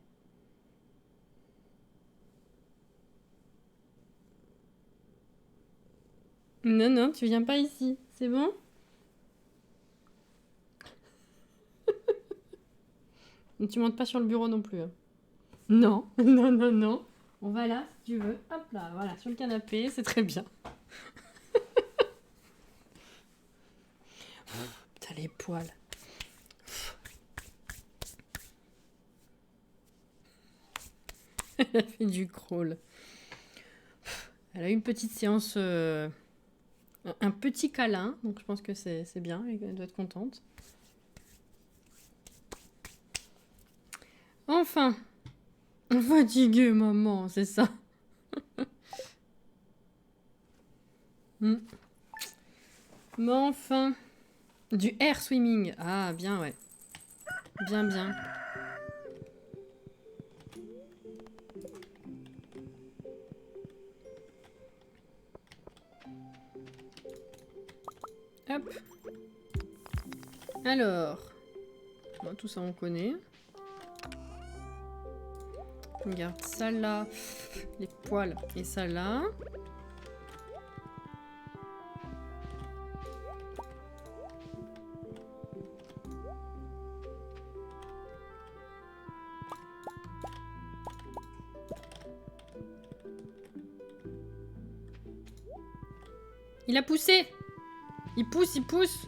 Non, non, tu viens pas ici. C'est bon? Tu montes pas sur le bureau non plus. Hein. Non, non, non, non. On va là, si tu veux. Hop là, voilà, sur le canapé, c'est très bien. Putain, les poils. Elle a fait du crawl. Elle a eu une petite séance... un petit câlin, donc je pense que c'est bien, elle doit être contente. Enfin, fatiguée, maman, c'est ça. Mais enfin, du air swimming. Ah, bien, ouais. Bien, bien. Hop. Alors, bon, tout ça on connaît. On garde ça là, les poils, et ça là. Il a poussé! Il pousse, il pousse!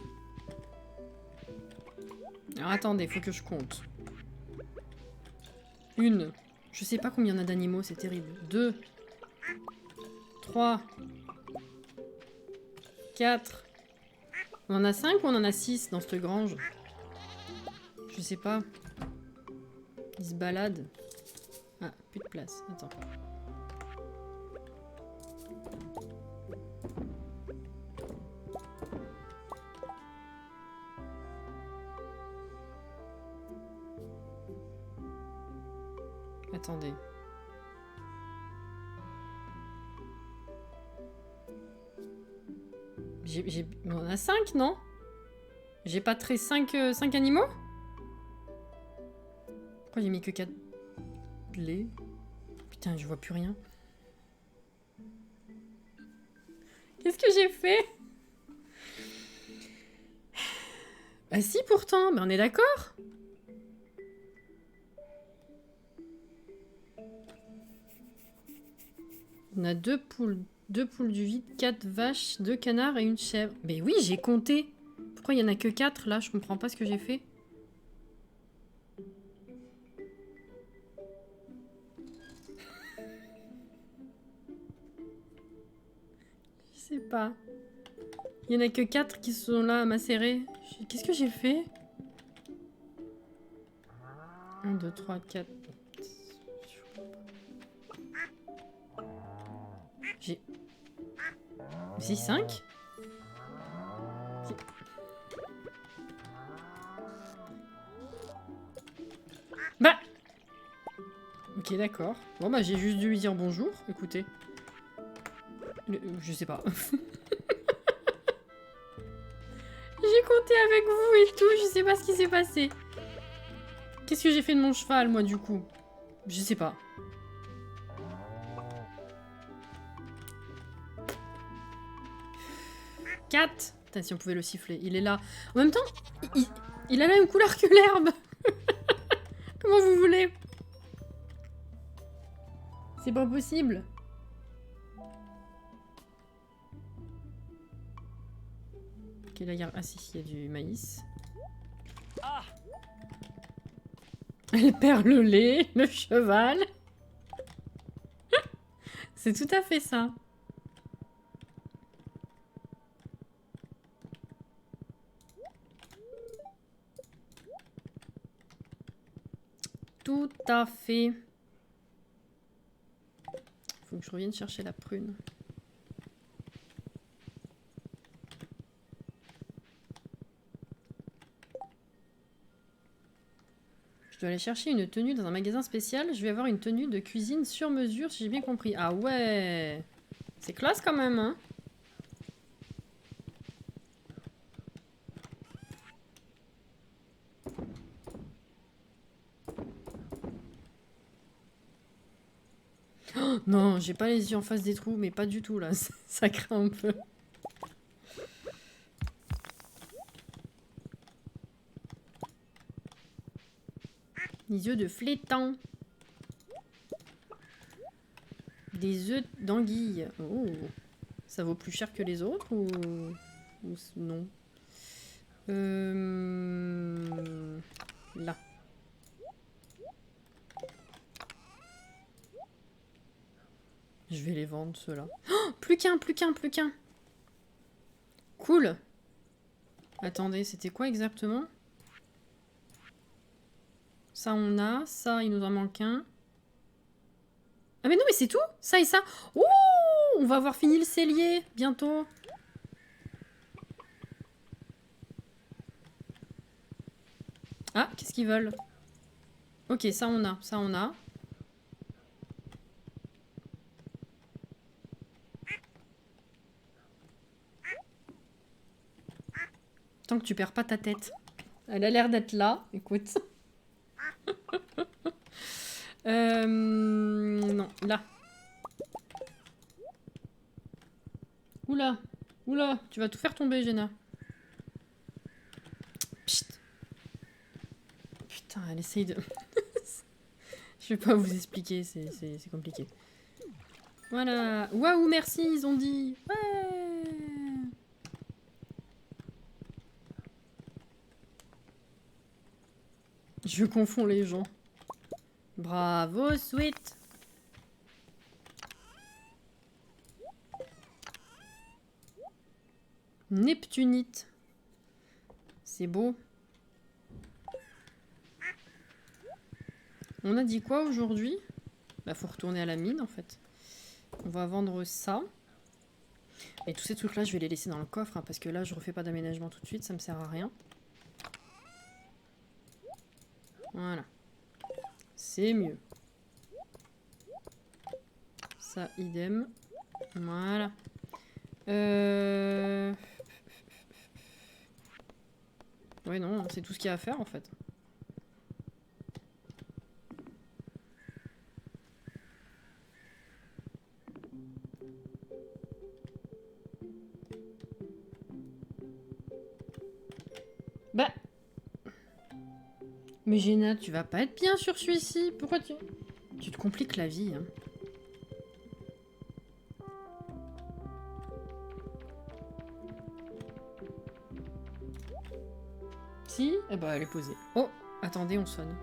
Alors attendez, faut que je compte. Une. Je sais pas combien il y en a d'animaux, c'est terrible. 2. 3. 4. On en a 5 ou on en a 6 dans cette grange? Je sais pas. Ils se baladent. Ah, plus de place. Attends. Attendez. On en a 5, non? J'ai pas trait 5 animaux? Pourquoi j'ai mis que 4 blés? Putain, je vois plus rien. Qu'est-ce que j'ai fait? Bah si, pourtant, mais on est d'accord? On a 2 poules du vide, 4 vaches, 2 canards et une chèvre. Mais oui, j'ai compté. Pourquoi il y en a que 4 là? Je comprends pas ce que j'ai fait. Je sais pas. Il y en a que 4 qui sont là à macérer. Qu'est-ce que j'ai fait? 1, 2, 3, 4. J'ai... C'est 5? Bah! Ok, d'accord. Bon, bah, j'ai juste dû lui dire bonjour. Écoutez. Je sais pas. J'ai compté avec vous et tout. Je sais pas ce qui s'est passé. Qu'est-ce que j'ai fait de mon cheval, moi, du coup? Je sais pas. Cat. Putain, si on pouvait le siffler. Il est là. En même temps, il a la même couleur que l'herbe. Comment vous voulez? C'est pas possible. Ok, là, il y a... Ah si, il y a du maïs. Elle perd le lait, le cheval. C'est tout à fait ça. Tout à fait. Faut que je revienne chercher la prune. Je dois aller chercher une tenue dans un magasin spécial. Je vais avoir une tenue de cuisine sur mesure, si j'ai bien compris. Ah ouais! C'est classe quand même, hein? Oh, non, j'ai pas les yeux en face des trous, mais pas du tout là. Ça craint un peu. Les yeux de flétan. Des œufs d'anguille. Oh. Ça vaut plus cher que les autres ou non? Là. Je vais les vendre, ceux-là. Oh, plus qu'un, plus qu'un, plus qu'un. Cool. Attendez, c'était quoi exactement? Ça, on a. Ça, il nous en manque un. Ah mais non, mais c'est tout? Ça et ça. Ouh, on va avoir fini le cellier bientôt. Ah, qu'est-ce qu'ils veulent? Ok, ça on a, ça on a. Tant que tu perds pas ta tête. Elle a l'air d'être là, écoute. Non, là. Oula, oula, tu vas tout faire tomber, Jenna. Psst. Putain, elle essaye de... Je vais pas vous expliquer, c'est compliqué. Voilà. Waouh, merci, ils ont dit. Ouais. Je confonds les gens. Bravo, Sweet. Neptunite. C'est beau. On a dit quoi aujourd'hui? Bah, faut retourner à la mine, en fait. On va vendre ça. Et tous ces trucs-là, je vais les laisser dans le coffre, hein, parce que là, je refais pas d'aménagement tout de suite, ça me sert à rien. Voilà. C'est mieux. Ça, idem. Voilà. Ouais, non, c'est tout ce qu'il y a à faire, en fait. Bah... Mais Géna, tu vas pas être bien sur celui-ci. Pourquoi tu... Tu te compliques la vie, hein. Si? Eh ben, elle est posée. Oh, attendez, on sonne.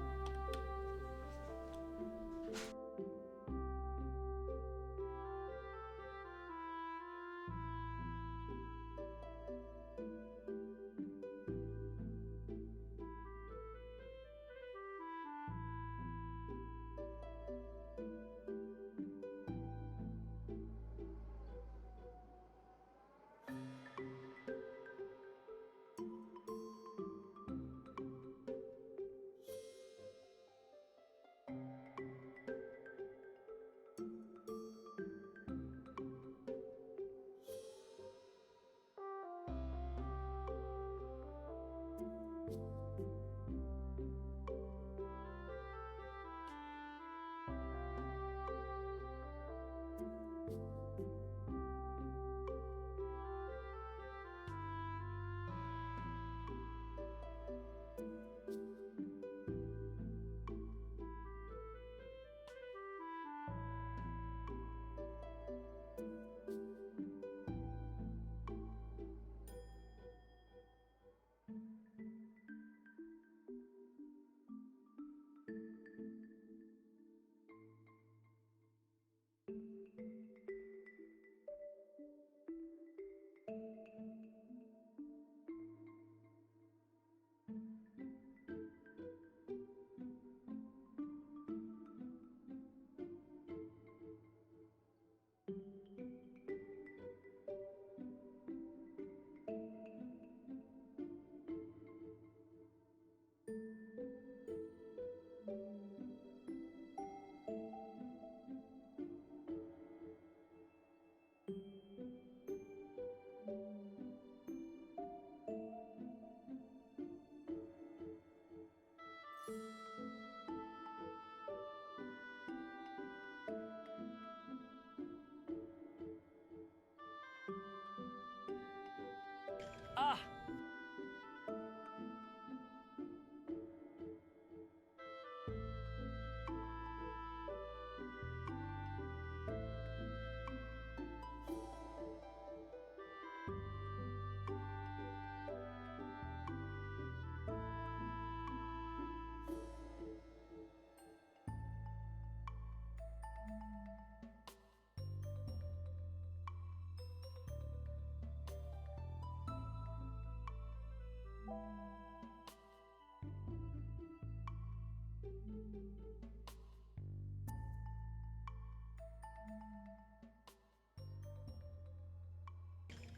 Ah!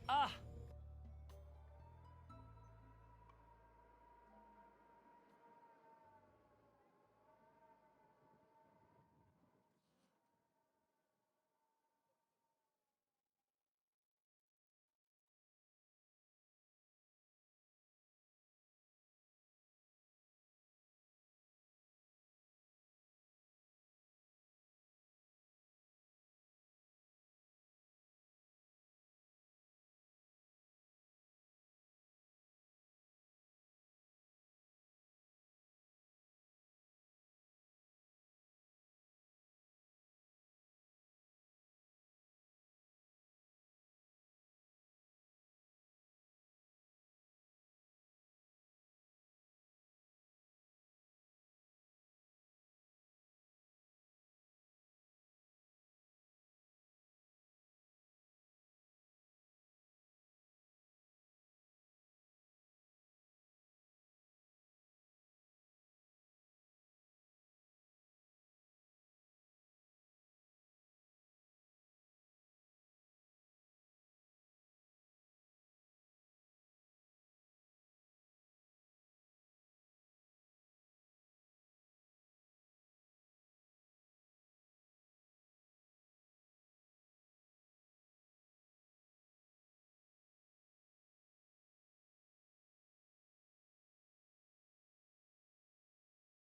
Ah!